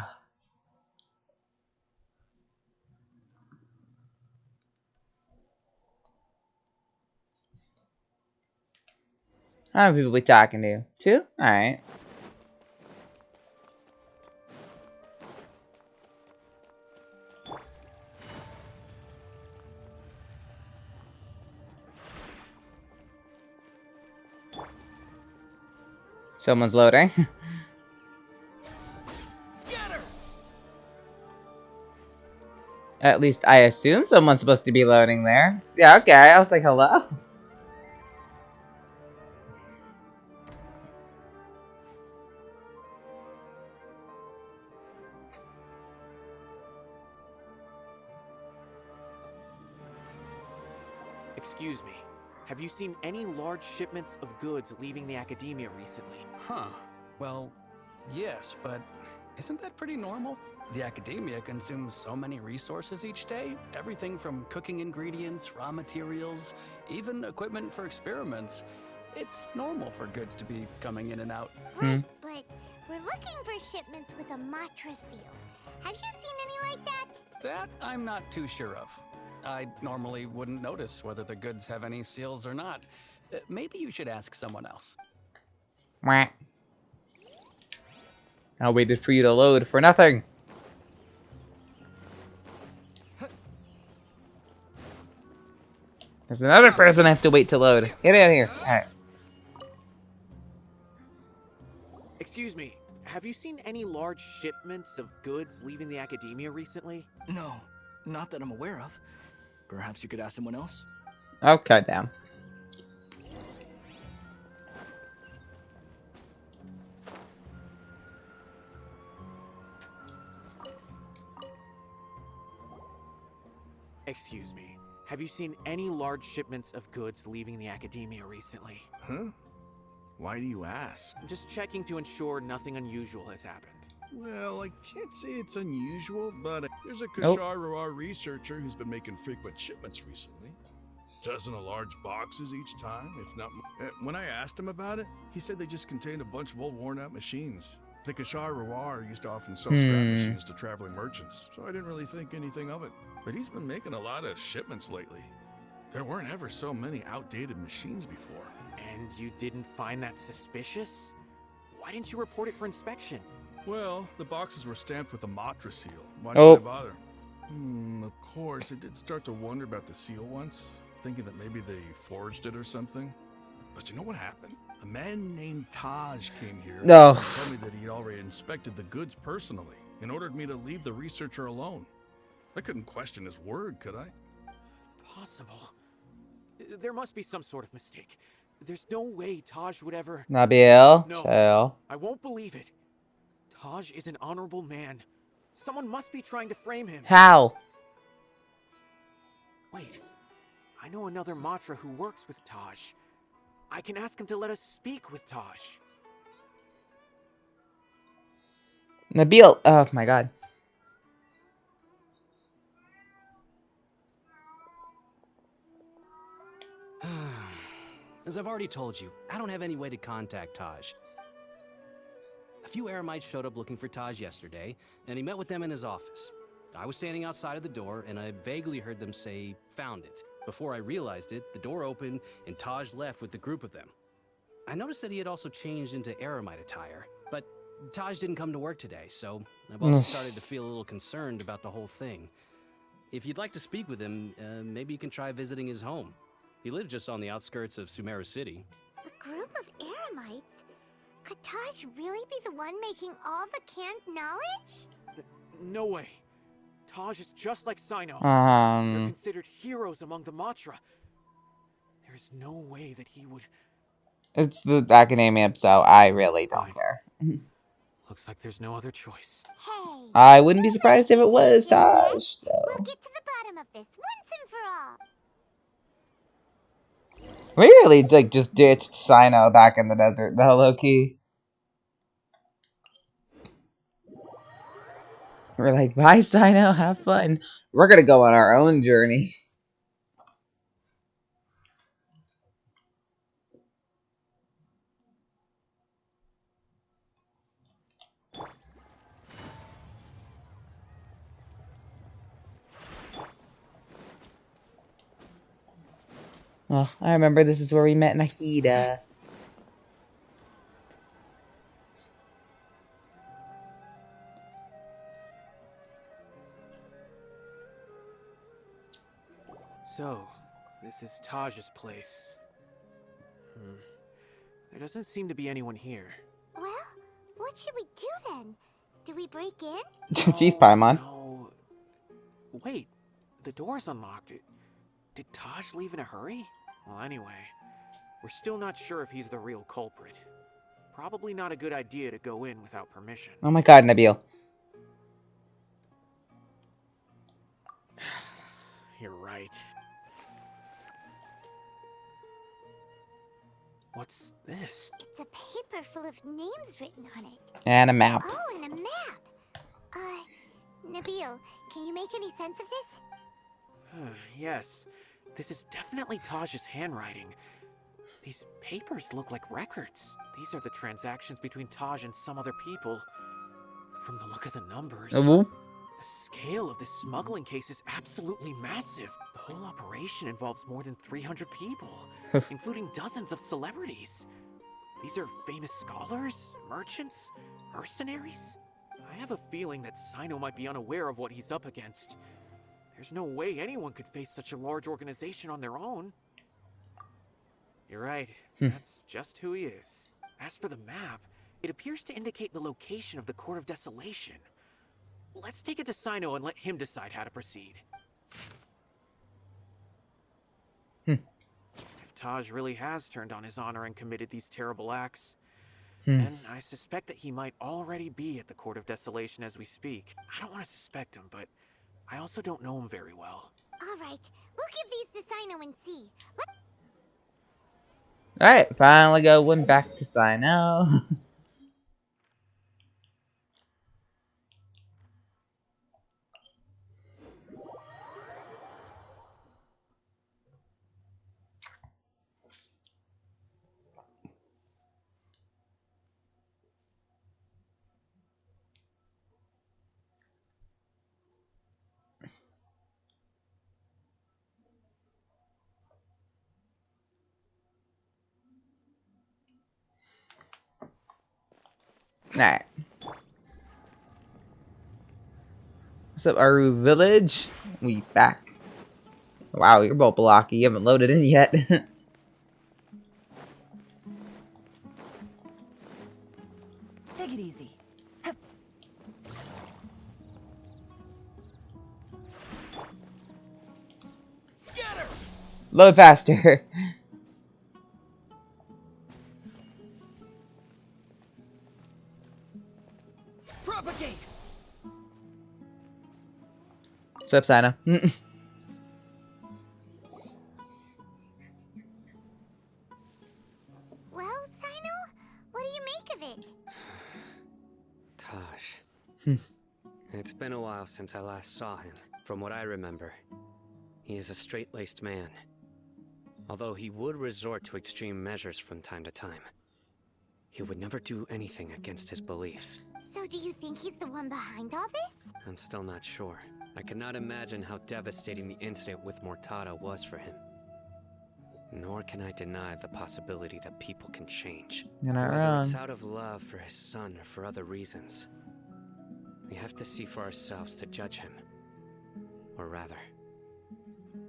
How many people we talking to? 2? Alright. Someone's loading. At least I assume someone's supposed to be loading there. Yeah, okay. I was like, hello? Excuse me. Have you seen any large shipments of goods leaving the academia recently? Huh. Well, yes, but isn't that pretty normal? The academia consumes so many resources each day. Everything from cooking ingredients, raw materials, even equipment for experiments. It's normal for goods to be coming in and out. Right, but we're looking for shipments with a Matra seal. Have you seen any like that? That I'm not too sure of. I normally wouldn't notice whether the goods have any seals or not. Maybe you should ask someone else. I waited for you to load for nothing. There's another person I have to wait to load. Get out of here. Alright. Excuse me, have you seen any large shipments of goods leaving the academia recently? No, not that I'm aware of. Perhaps you could ask someone else? Okay, damn. Excuse me, have you seen any large shipments of goods leaving the academia recently? Huh? Why do you ask? I'm just checking to ensure nothing unusual has happened. Well, I can't say it's unusual, but there's a Nope. Kashar researcher who's been making frequent shipments recently. Dozen of large boxes each time, if not more. When I asked him about it, he said they just contained a bunch of old worn-out machines. The Kashar Rawar used to often sell scrap machines to traveling merchants, so I didn't really think anything of it. But he's been making a lot of shipments lately. There weren't ever so many outdated machines before. And you didn't find that suspicious? Why didn't you report it for inspection? Well, the boxes were stamped with the Matra seal. Why Oh. should I bother? Of course, I did start to wonder about the seal once, thinking that maybe they forged it or something. But you know what happened? A man named Taj came here and told me that he'd already inspected the goods personally and ordered me to leave the researcher alone. I couldn't question his word, could I? Possible. There must be some sort of mistake. There's no way Taj would ever... Nabil, No, chill. I won't believe it. Taj is an honorable man. Someone must be trying to frame him. How? Wait, I know another Matra who works with Taj. I can ask him to let us speak with Taj. Nabil, oh my god. As I've already told you, I don't have any way to contact Taj. A few Eremites showed up looking for Taj yesterday, and he met with them in his office. I was standing outside of the door, and I vaguely heard them say, "Found it." Before I realized it, the door opened, and Taj left with the group of them. I noticed that he had also changed into Eremite attire, but Taj didn't come to work today, so I've also started to feel a little concerned about the whole thing. If you'd like to speak with him, maybe you can try visiting his home. He lives just on the outskirts of Sumeru City. A group of Eremites? Could Taj really be the one making all the canned knowledge? No way. Taj is just like Cyno. They're considered heroes among the Matra. There's no way that he would... It's the academia, so I really don't care. Looks like there's no other choice. Hey, I wouldn't be surprised if it was Taj, though. we'll get to the bottom of this once and for all. We really like just ditched Cyno back in the desert, though, low-key. We're like, bye, Cyno, have fun. We're gonna go on our own journey. Oh, I remember this is where we met Nahida. So, this is Taj's place. There doesn't seem to be anyone here. Well, what should we do then? Do we break in? Jeez, Paimon. No. Wait, the door's unlocked. Did Taj leave in a hurry? Well, anyway, we're still not sure if he's the real culprit. Probably not a good idea to go in without permission. Oh my god, Nabil. You're right. What's this? It's a paper full of names written on it. And a map. Oh, and a map. Nabil, can you make any sense of this? Yes, this is definitely Taj's handwriting. These papers look like records. These are the transactions between Taj and some other people. From the look of the numbers, the scale of this smuggling case is absolutely massive. The whole operation involves more than 300 people, including dozens of celebrities. These are famous scholars, merchants, mercenaries. I have a feeling that Cyno might be unaware of what he's up against. There's no way anyone could face such a large organization on their own. You're right, that's just who he is. As for the map, it appears to indicate the location of the Court of Desolation. Let's take it to Cyno and let him decide how to proceed. If Taj really has turned on his honor and committed these terrible acts, then I suspect that he might already be at the Court of Desolation as we speak. I don't want to suspect him, but I also don't know him very well. All right, we'll give these to Cyno and see. Alright, finally going back to Cyno. Alright. What's up, Aru Village? We back. Wow, you're both blocky. You haven't loaded in yet. Take it easy. Scatter! Load faster. Propagate! What's up, Cyno? Well, Cyno, what do you make of it? Taj. It's been a while since I last saw him. From what I remember, he is a straight-laced man. Although he would resort to extreme measures from time to time, he would never do anything against his beliefs. So do you think he's the one behind all this? I'm still not sure. I cannot imagine how devastating the incident with Mortada was for him. Nor can I deny the possibility that people can change. You're not Whether wrong. it's out of love for his son or for other reasons. We have to see for ourselves to judge him. Or rather,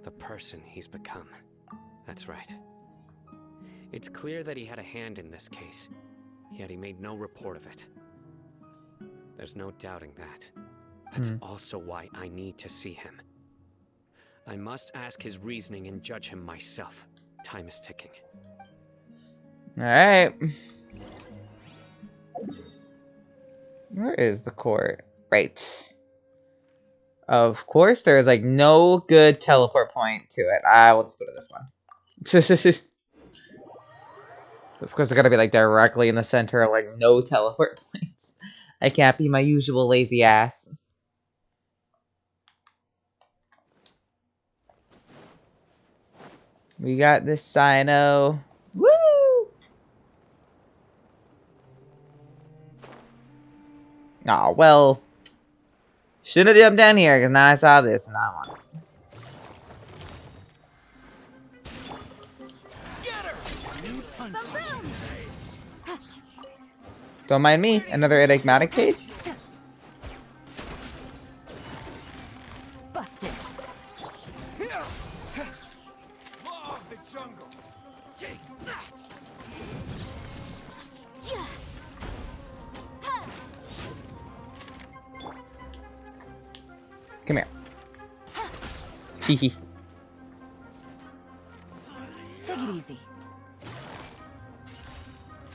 the person he's become. That's right. It's clear that he had a hand in this case, yet he made no report of it. There's no doubting that. That's also why I need to see him. I must ask his reasoning and judge him myself. Time is ticking. Alright. Where is the court? Right. Of course, there's like no good teleport point to it. I will just go to this one. Of course, I gotta be like directly in the center, like no teleport points. I can't be my usual lazy ass. We got this Cyno. Woo! Aw, well. Shouldn't have jumped down here, because now I saw this and I want it. Don't mind me. Another enigmatic page? Busted. Law of the jungle. Take that. Come here. Hehe. Take it easy.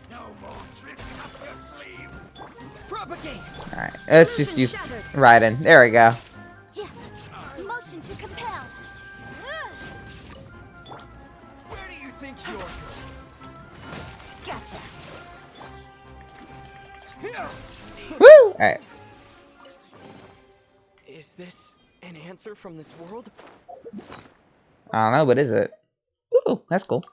No more tricks up your sleeve. Propagate. Alright, let's just use Raiden. There we go. Motion to compel. Where do you think you're going? Gotcha. Woo! Alright. Is this an answer from this world? I don't know, what is it? Ooh, that's cool.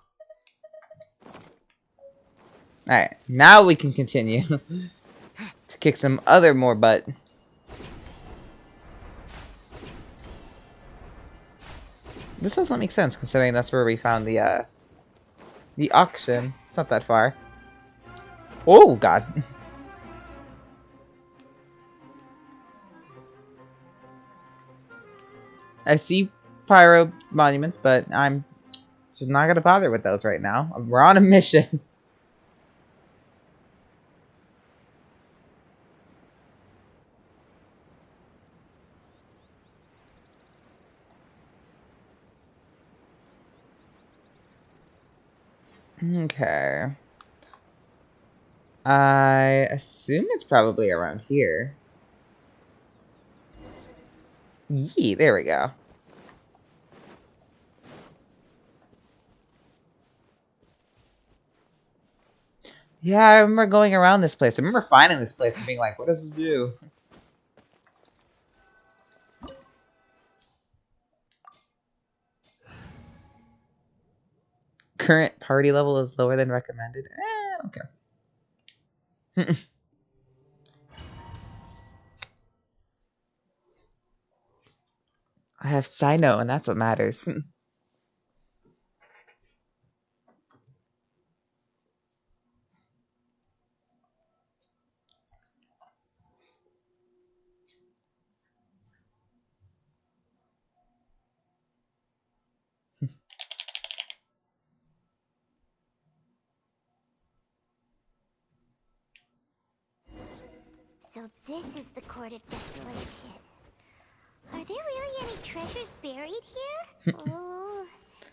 Alright, now we can continue to kick some other more butt. This doesn't make sense considering that's where we found the auction. It's not that far. Oh god. I see pyro monuments, but I'm just not gonna bother with those right now. We're on a mission. Okay. I assume it's probably around here. Yee, there we go. Yeah, I remember going around this place. I remember finding this place and being like, what does it do? Current party level is lower than recommended. Okay. I have Cyno, and that's what matters. So this is the Court of Desolation. Are there really any treasures buried here? Oh,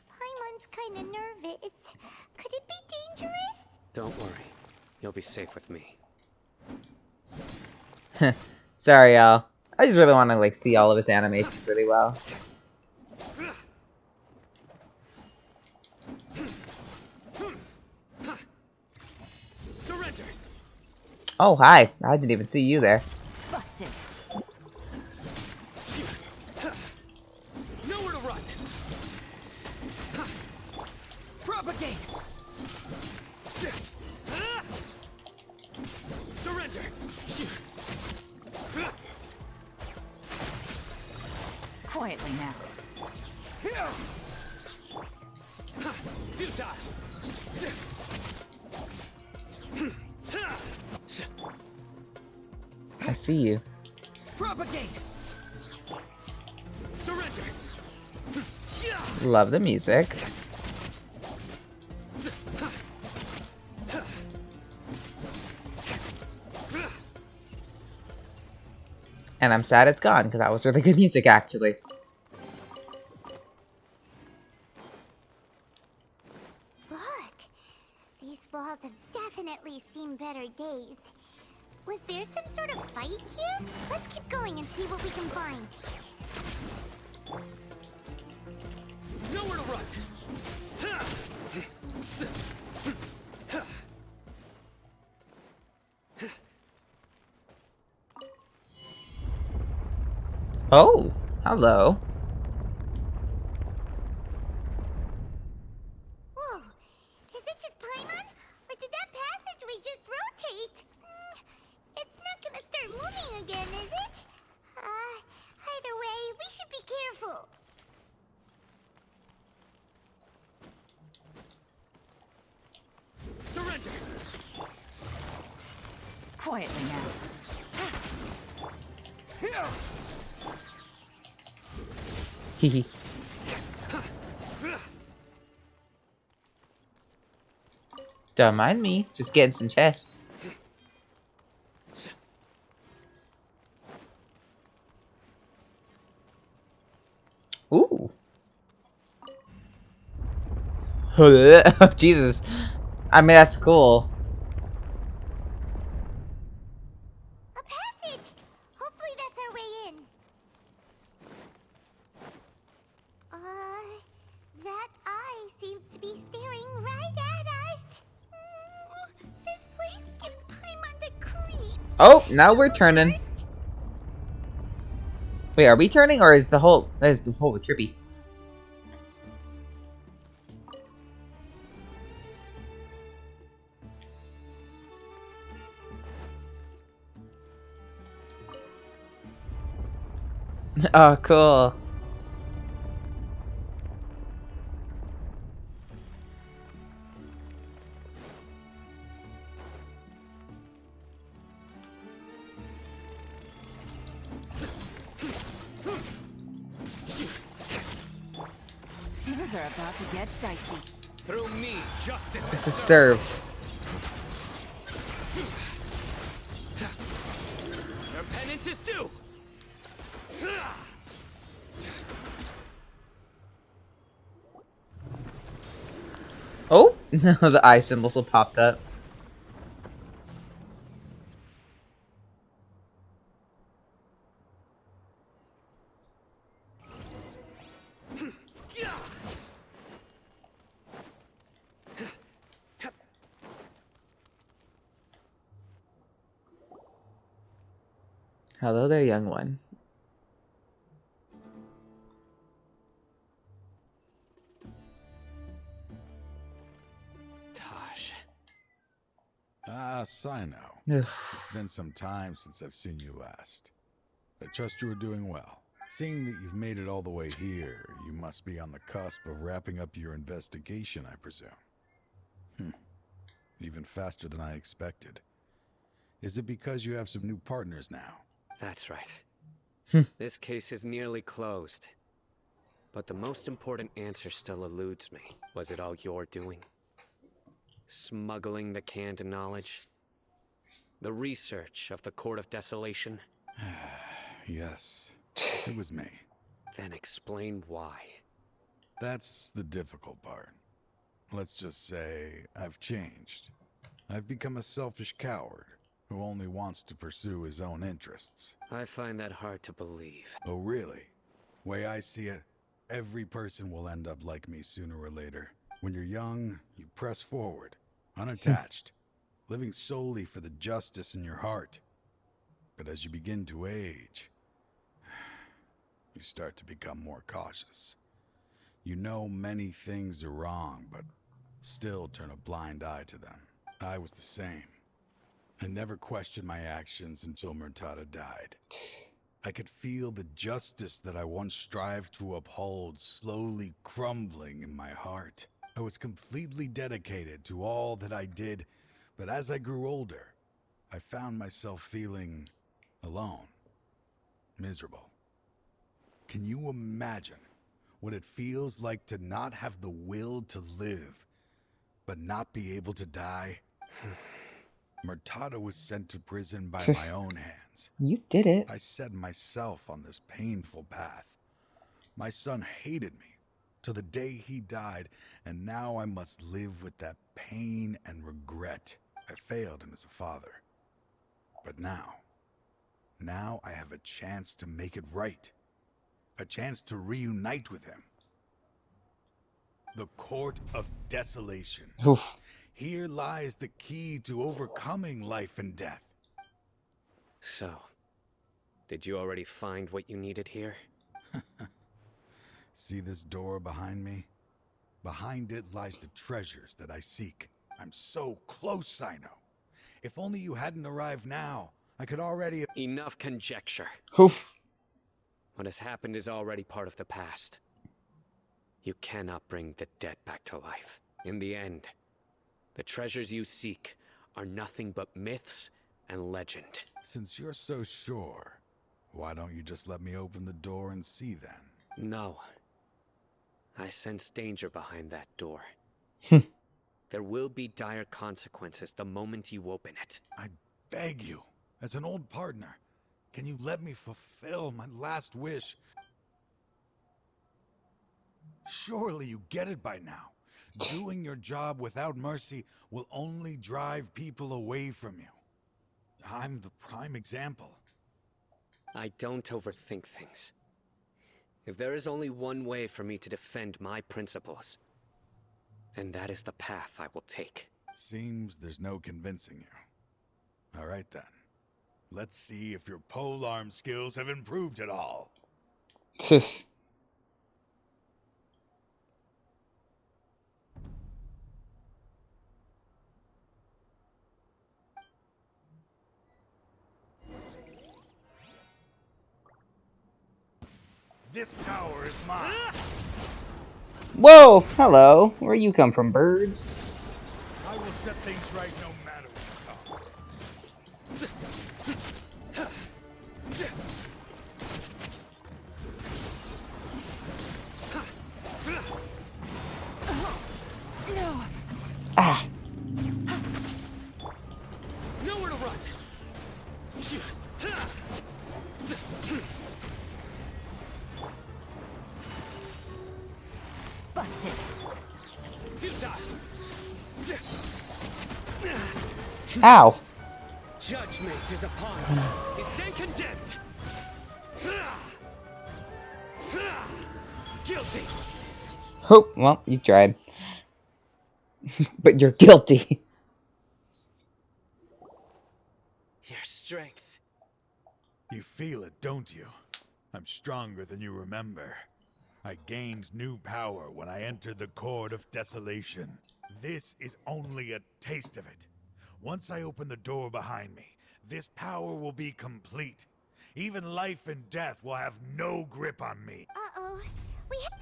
Paimon's kinda nervous. Could it be dangerous? Don't worry. You'll be safe with me. Sorry, y'all. I just really want to like see all of his animations really well. Surrender. Oh, hi. I didn't even see you there. Busted. Nowhere to run. Propagate. Surrender. Quietly now. Futile. I see you. Propagate. Surrender. Love the music. And I'm sad it's gone, because that was really good music, actually. Look, these walls have definitely seen better days. Was there some sort of fight here? Let's keep going and see what we can find. Nowhere to run. Oh, hello. Whoa, is it just Paimon? Or did that passageway just rotate? It's not gonna start moving again, is it? Either way, we should be careful. Surrender. Quietly now. Hehe. Don't mind me, just getting some chests. Ooh. Oh, Jesus. I mean, that's cool. A passage! Hopefully that's our way in. That eye seems to be staring right at us. This place gives Paimon the creeps. Oh, now we're turning. Wait, are we turning, or is the whole trippy? Oh, cool. Things are about to get dicey. Through me, justice This is served. Their penance is due. Oh, the eye symbols will popped up. Hello there, young one. Taj. Ah, Cyno. Ugh. It's been some time since I've seen you last. I trust you are doing well. Seeing that you've made it all the way here, you must be on the cusp of wrapping up your investigation, I presume. Even faster than I expected. Is it because you have some new partners now? That's right. This case is nearly closed. But the most important answer still eludes me. Was it all your doing? Smuggling the canned knowledge? The research of the Court of Desolation? Yes, it was me. Then explain why. That's the difficult part. Let's just say I've changed. I've become a selfish coward who only wants to pursue his own interests. I find that hard to believe. Oh, really? Way I see it, every person will end up like me sooner or later. When you're young, you press forward, unattached, living solely for the justice in your heart. But as you begin to age, you start to become more cautious. You know many things are wrong, but still turn a blind eye to them. I was the same. I never questioned my actions until Murtada died. I could feel the justice that I once strived to uphold slowly crumbling in my heart. I was completely dedicated to all that I did, but as I grew older, I found myself feeling alone, miserable. Can you imagine what it feels like to not have the will to live, but not be able to die? Murtada was sent to prison by my own hands. You did it. I set myself on this painful path. My son hated me till the day he died, and now I must live with that pain and regret. I failed him as a father. But now I have a chance to make it right. A chance to reunite with him. The Court of Desolation. Oof. Here lies the key to overcoming life and death. So, did you already find what you needed here? See this door behind me? Behind it lies the treasures that I seek. I'm so close, Cyno. If only you hadn't arrived now, I could already... Enough conjecture. Oof. What has happened is already part of the past. You cannot bring the dead back to life. In the end, the treasures you seek are nothing but myths and legend. Since you're so sure, why don't you just let me open the door and see then? No. I sense danger behind that door. There will be dire consequences the moment you open it. I beg you, as an old partner, can you let me fulfill my last wish? Surely you get it by now. Doing your job without mercy will only drive people away from you. I'm the prime example. I don't overthink things. If there is only one way for me to defend my principles, then that is the path I will take. Seems there's no convincing you. All right then. Let's see if your polearm skills have improved at all. This power is mine. Whoa, hello. Where you come from, birds? I will set things right no matter what the cost. No. Ah. Nowhere to run. Busted. Ow. Judgment is upon you. You stand condemned. Guilty. Oh, well, you tried. But you're guilty. Your strength. You feel it, don't you? I'm stronger than you remember. I gained new power when I entered the Court of Desolation. This is only a taste of it. Once I open the door behind me, this power will be complete. Even life and death will have no grip on me. Uh-oh.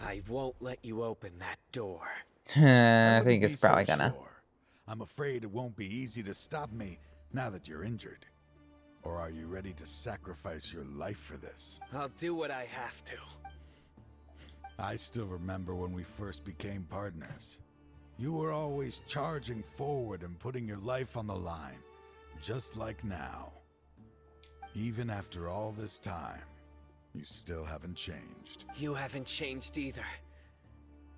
I won't let you open that door. I think it's probably gonna. Sure. I'm afraid it won't be easy to stop me now that you're injured. Or are you ready to sacrifice your life for this? I'll do what I have to. I still remember when we first became partners. You were always charging forward and putting your life on the line, just like now. Even after all this time, you still haven't changed. You haven't changed either.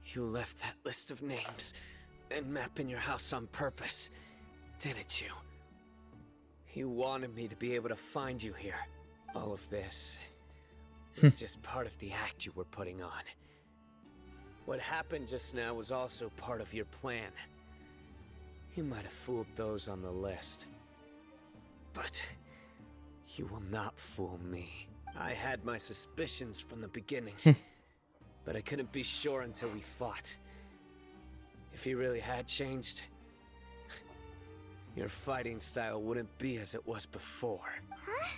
You left that list of names and map in your house on purpose, didn't you? You wanted me to be able to find you here. All of this was just part of the act you were putting on. What happened just now was also part of your plan. You might have fooled those on the list, but you will not fool me. I had my suspicions from the beginning, but I couldn't be sure until we fought. If you really had changed, your fighting style wouldn't be as it was before. Huh?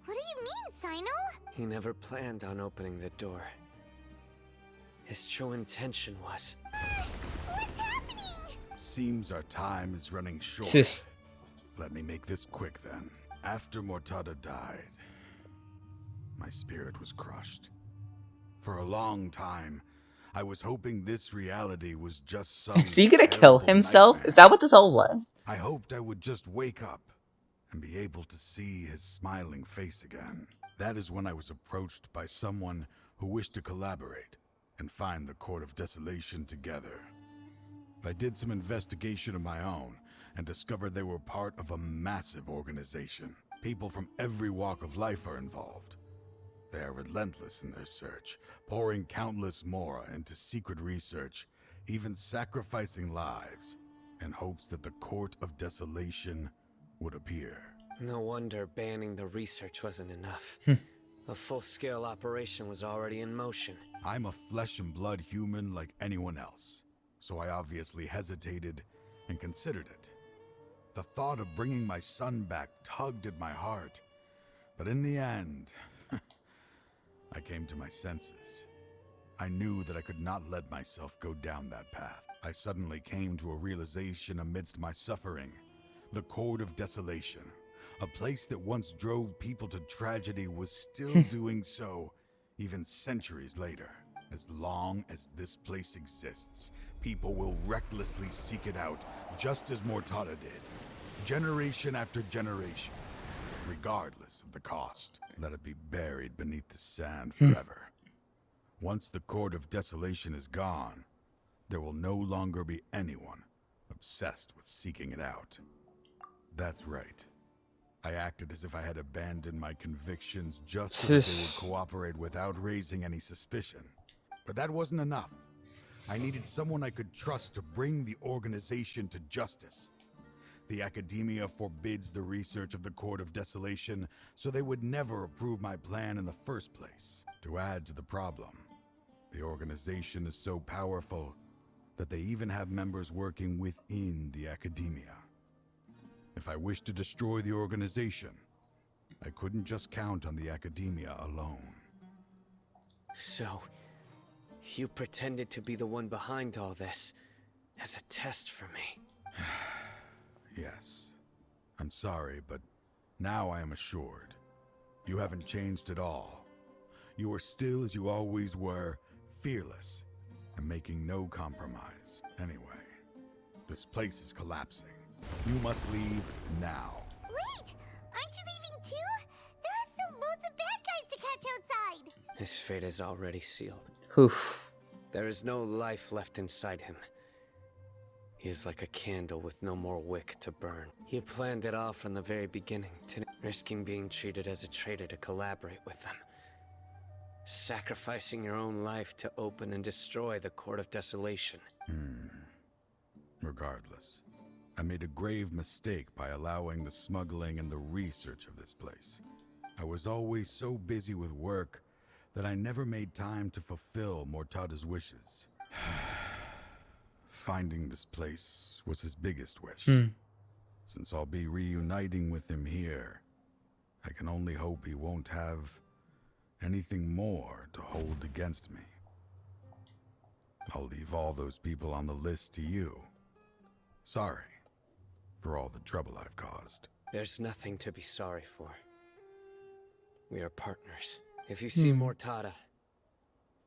What do you mean, Cyno? He never planned on opening the door. His true intention was... What's happening? Seems our time is running short. Let me make this quick then. After Mortada died, my spirit was crushed. For a long time, I was hoping this reality was just some... Is he gonna kill himself? nightmare. Is that what this all was? I hoped I would just wake up and be able to see his smiling face again. That is when I was approached by someone who wished to collaborate and find the Court of Desolation together. I did some investigation of my own and discovered they were part of a massive organization. People from every walk of life are involved. They are relentless in their search, pouring countless mora into secret research, even sacrificing lives in hopes that the Court of Desolation would appear. No wonder banning the research wasn't enough. A full-scale operation was already in motion. I'm a flesh and blood human like anyone else, so I obviously hesitated and considered it. The thought of bringing my son back tugged at my heart, but in the end, I came to my senses. I knew that I could not let myself go down that path. I suddenly came to a realization amidst my suffering. The Court of Desolation, a place that once drove people to tragedy, was still doing so even centuries later. As long as this place exists, people will recklessly seek it out, just as Mortada did, generation after generation, regardless of the cost. Let it be buried beneath the sand forever. Once the Court of Desolation is gone, there will no longer be anyone obsessed with seeking it out. That's right. I acted as if I had abandoned my convictions just so that they would cooperate without raising any suspicion. But that wasn't enough. I needed someone I could trust to bring the organization to justice. The academia forbids the research of the Court of Desolation, so they would never approve my plan in the first place. To add to the problem, the organization is so powerful that they even have members working within the academia. If I wished to destroy the organization, I couldn't just count on the academia alone. So, you pretended to be the one behind all this, as a test for me. Yes. I'm sorry, but now I am assured. You haven't changed at all. You are still as you always were, fearless, and making no compromise. Anyway, this place is collapsing. You must leave now. Wait! Aren't you leaving too? There are still loads of bad guys to catch outside! His fate is already sealed. Oof. There is no life left inside him. He is like a candle with no more wick to burn. He planned it all from the very beginning, risking being treated as a traitor to collaborate with them. Sacrificing your own life to open and destroy the Court of Desolation. Regardless, I made a grave mistake by allowing the smuggling and the research of this place. I was always so busy with work that I never made time to fulfill Mortada's wishes. Finding this place was his biggest wish. Since I'll be reuniting with him here, I can only hope he won't have anything more to hold against me. I'll leave all those people on the list to you. Sorry for all the trouble I've caused. There's nothing to be sorry for. We are partners. If you see Mortada,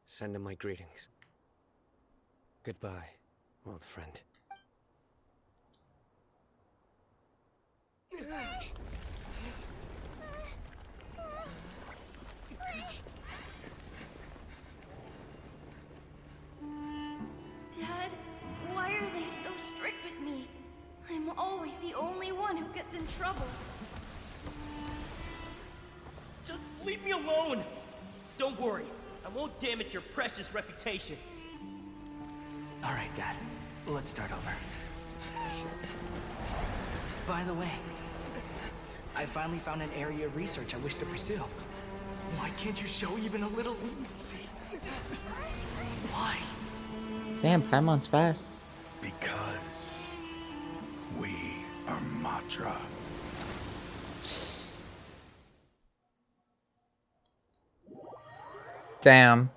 Send him my greetings. Goodbye, old friend. Dad, why are they so strict with me? I'm always the only one who gets in trouble. Just leave me alone! Don't worry, I won't damage your precious reputation. Alright, Dad. Let's start over. By the way, I finally found an area of research I wish to pursue. Why can't you show even a little leniency? Why? Damn, Paimon's fast. Because we are Matra. Damn.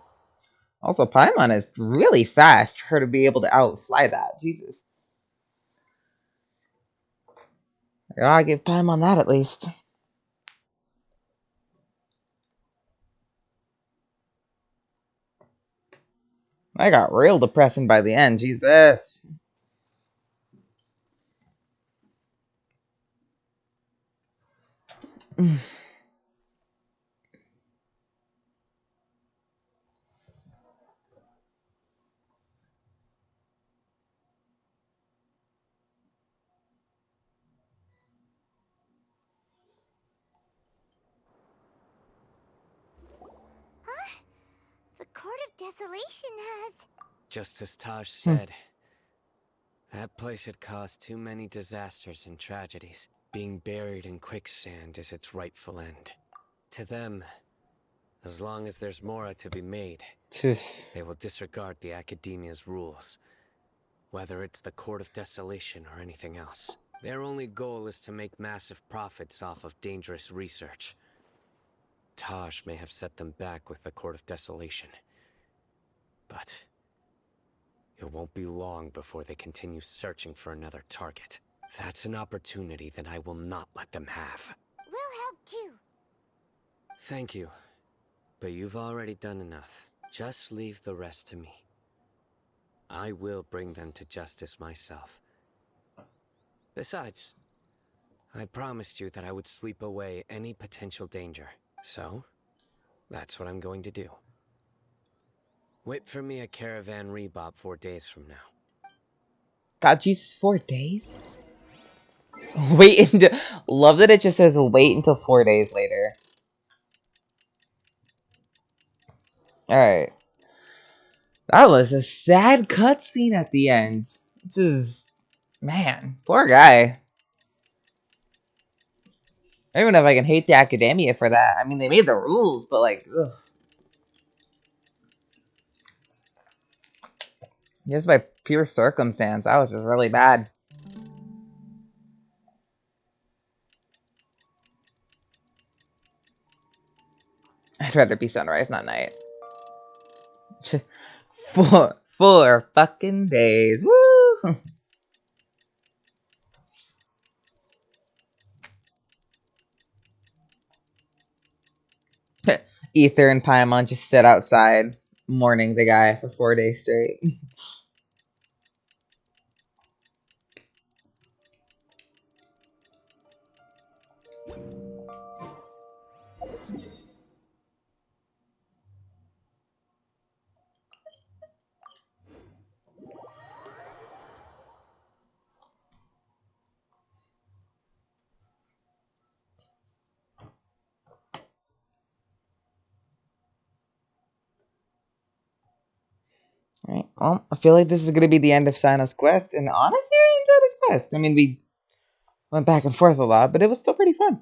Also, Paimon is really fast for her to be able to outfly that. Jesus. I gotta give Paimon that at least. I got real depressing by the end. Jesus. The Court of Desolation has... Just as Taj said, that place had caused too many disasters and tragedies. Being buried in quicksand is its rightful end. To them, as long as there's more to be made, they will disregard the Academia's rules, whether it's the Court of Desolation or anything else. Their only goal is to make massive profits off of dangerous research. Taj may have set them back with the Court of Desolation, but it won't be long before they continue searching for another target. That's an opportunity that I will not let them have. We'll help too. Thank you, but you've already done enough. Just leave the rest to me. I will bring them to justice myself. Besides, I promised you that I would sweep away any potential danger. So, that's what I'm going to do. Wait for me at Caravan Rebop 4 days from now. God, Jesus, 4 days? Wait until... Love that it just says wait until 4 days later. Alright. That was a sad cutscene at the end. Just... Man, poor guy. I don't even know if I can hate the Academia for that. I mean, they made the rules, but like, ugh. Just by pure circumstance, that was just really bad. I'd rather be sunrise, not night. 4 fucking days. Woo! Ether and Paimon just sit outside, mourning the guy for 4 days straight. Alright, well, I feel like this is going to be the end of Cyno's quest, and honestly, I enjoyed this quest. I mean, we went back and forth a lot, but it was still pretty fun.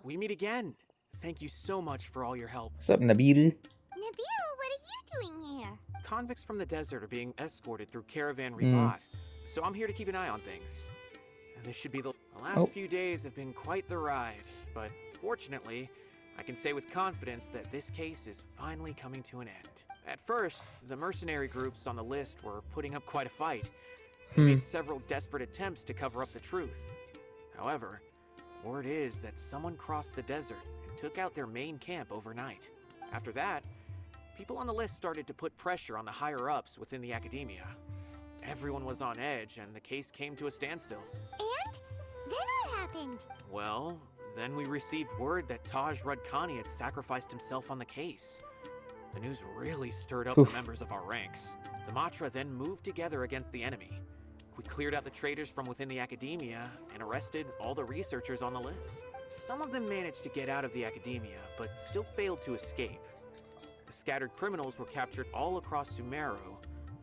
We meet again. Thank you so much for all your help. What's up, Nabil? Nabil, what are you doing here? Convicts from the desert are being escorted through Caravan Rebot, so I'm here to keep an eye on things. And this should be the last few days have been quite the ride, but fortunately, I can say with confidence that this case is finally coming to an end. At first, the mercenary groups on the list were putting up quite a fight. They made several desperate attempts to cover up the truth. However, Word is that someone crossed the desert and took out their main camp overnight. After that, people on the list started to put pressure on the higher-ups within the academia. Everyone was on edge, and the case came to a standstill. And? Then what happened? Well, then we received word that Taj Rudkani had sacrificed himself on the case. The news really stirred up the members of our ranks. The Matra then moved together against the enemy. We cleared out the traitors from within the academia and arrested all the researchers on the list. Some of them managed to get out of the academia, but still failed to escape. The scattered criminals were captured all across Sumeru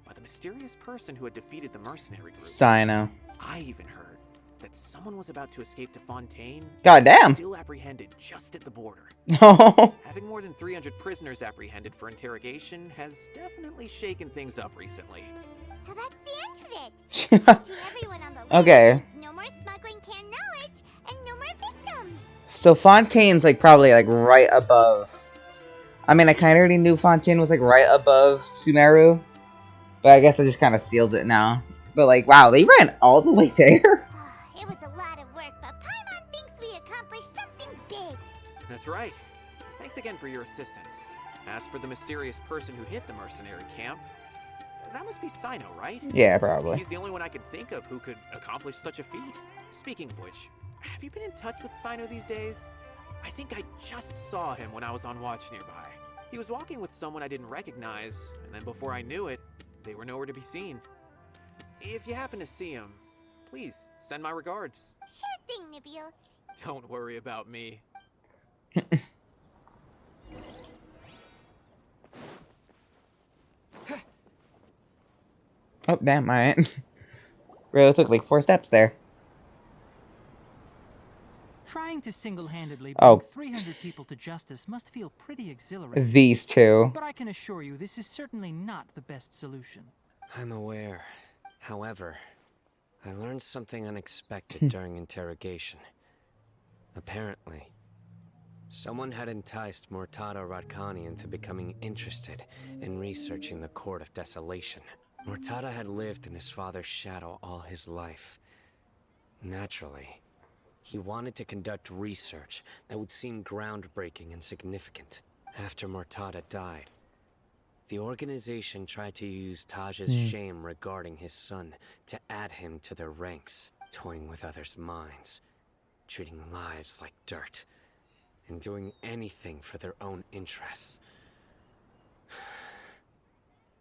by the mysterious person who had defeated the mercenary group. Cyno. I even heard that someone was about to escape to Fontaine. Goddamn. Still apprehended just at the border. No. Having more than 300 prisoners apprehended for interrogation has definitely shaken things up recently. So that's the end of it. Catching everyone on the list. Okay. No more smuggling canned knowledge and no more victims. So Fontaine's like probably like right above. I mean, I kind of already knew Fontaine was like right above Sumeru, but I guess it just kind of seals it now. But like, wow, they ran all the way there. It was a lot of work, but Paimon thinks we accomplished something big. That's right. Thanks again for your assistance. As for the mysterious person who hit the mercenary camp, that must be Cyno, right? Yeah, probably. He's the only one I could think of who could accomplish such a feat. Speaking of which, have you been in touch with Cyno these days? I think I just saw him when I was on watch nearby. He was walking with someone I didn't recognize, and then before I knew it, they were nowhere to be seen. If you happen to see him, please send my regards. Sure thing, Nibiel. Don't worry about me. Oh, damn, alright. Really took like 4 steps there. Trying to single-handedly Oh. bring 300 people to justice must feel pretty exhilarating. These two. But I can assure you this is certainly not the best solution. I'm aware. However, I learned something unexpected during interrogation. Apparently, someone had enticed Murtada Radkani into becoming interested in researching the Court of Desolation. Murtada had lived in his father's shadow all his life. Naturally, he wanted to conduct research that would seem groundbreaking and significant. After Murtada died, the organization tried to use Taj's shame regarding his son to add him to their ranks, toying with others' minds, treating lives like dirt, and doing anything for their own interests.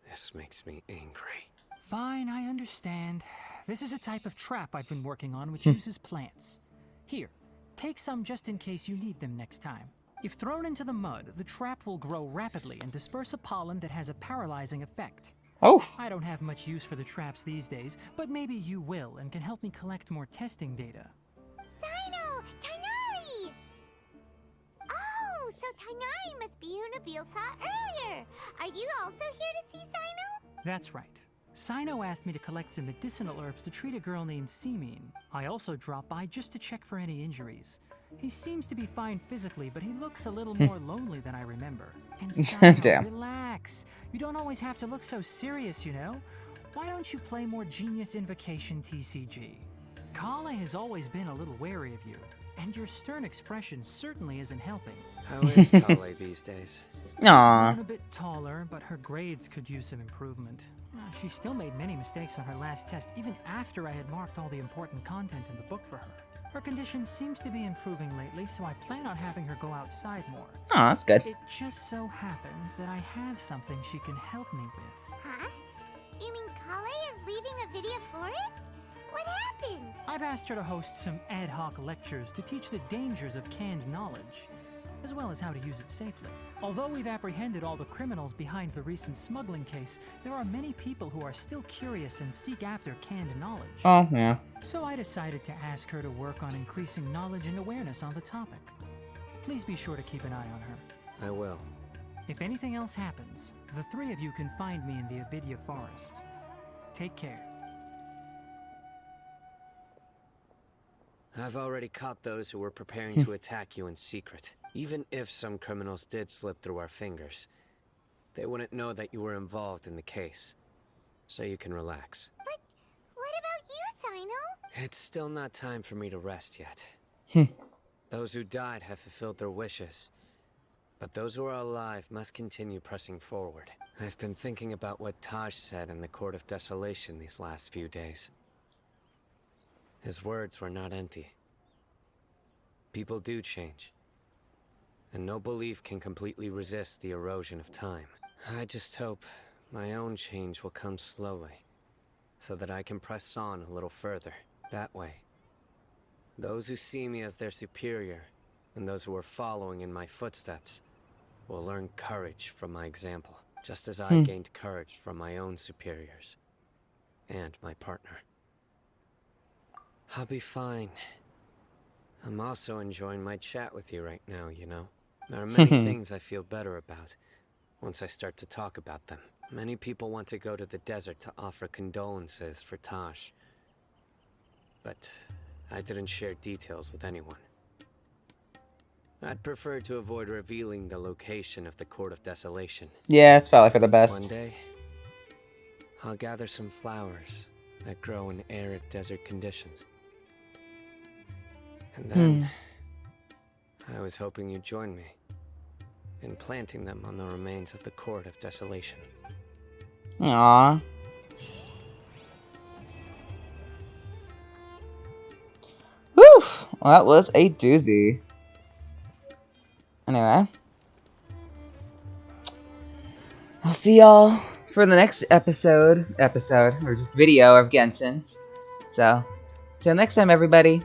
This makes me angry. Fine, I understand. This is a type of trap I've been working on which uses plants. Here, take some just in case you need them next time. If thrown into the mud, the trap will grow rapidly and disperse a pollen that has a paralyzing effect. Oh. I don't have much use for the traps these days, but maybe you will and can help me collect more testing data. Cyno! Tainari! Oh, so Tainari must be who Nabil saw earlier. Are you also here to see Cyno? That's right. Cyno asked me to collect some medicinal herbs to treat a girl named Seemine. I also dropped by just to check for any injuries. He seems to be fine physically, but he looks a little more lonely than I remember. And Cyno, Damn. relax. You don't always have to look so serious, you know? Why don't you play more Genius Invocation TCG? Kale has always been a little wary of you, and your stern expression certainly isn't helping. How is Kale these days? Aww. She's grown a bit taller, but her grades could use some improvement. She still made many mistakes on her last test, even after I had marked all the important content in the book for her. Her condition seems to be improving lately, so I plan on having her go outside more. Aw, that's good. It just so happens that I have something she can help me with. Huh? You mean Kale is leaving the Vidya Forest? What happened? I've asked her to host some ad hoc lectures to teach the dangers of canned knowledge, as well as how to use it safely. Although we've apprehended all the criminals behind the recent smuggling case, there are many people who are still curious and seek after canned knowledge. Oh, yeah. So I decided to ask her to work on increasing knowledge and awareness on the topic. Please be sure to keep an eye on her. I will. If anything else happens, the 3 of you can find me in the Avidya Forest. Take care. I've already caught those who were preparing to attack you in secret. Even if some criminals did slip through our fingers, they wouldn't know that you were involved in the case. So you can relax. But what about you, Cyno? It's still not time for me to rest yet. Those who died have fulfilled their wishes, but those who are alive must continue pressing forward. I've been thinking about what Taj said in the Court of Desolation these last few days. His words were not empty. People do change, and no belief can completely resist the erosion of time. I just hope my own change will come slowly, so that I can press on a little further. That way, those who see me as their superior, and those who are following in my footsteps, will learn courage from my example, just as I gained courage from my own superiors, and my partner. I'll be fine. I'm also enjoying my chat with you right now, you know? There are many things I feel better about once I start to talk about them. Many people want to go to the desert to offer condolences for Taj, but I didn't share details with anyone. I'd prefer to avoid revealing the location of the Court of Desolation. Yeah, it's probably for the best. One day, I'll gather some flowers that grow in arid desert conditions. And then, I was hoping you'd join me in planting them on the remains of the Court of Desolation. Aww. Whew! Well, that was a doozy. Anyway. I'll see y'all for the next episode, or just video of Genshin. So, till next time, everybody.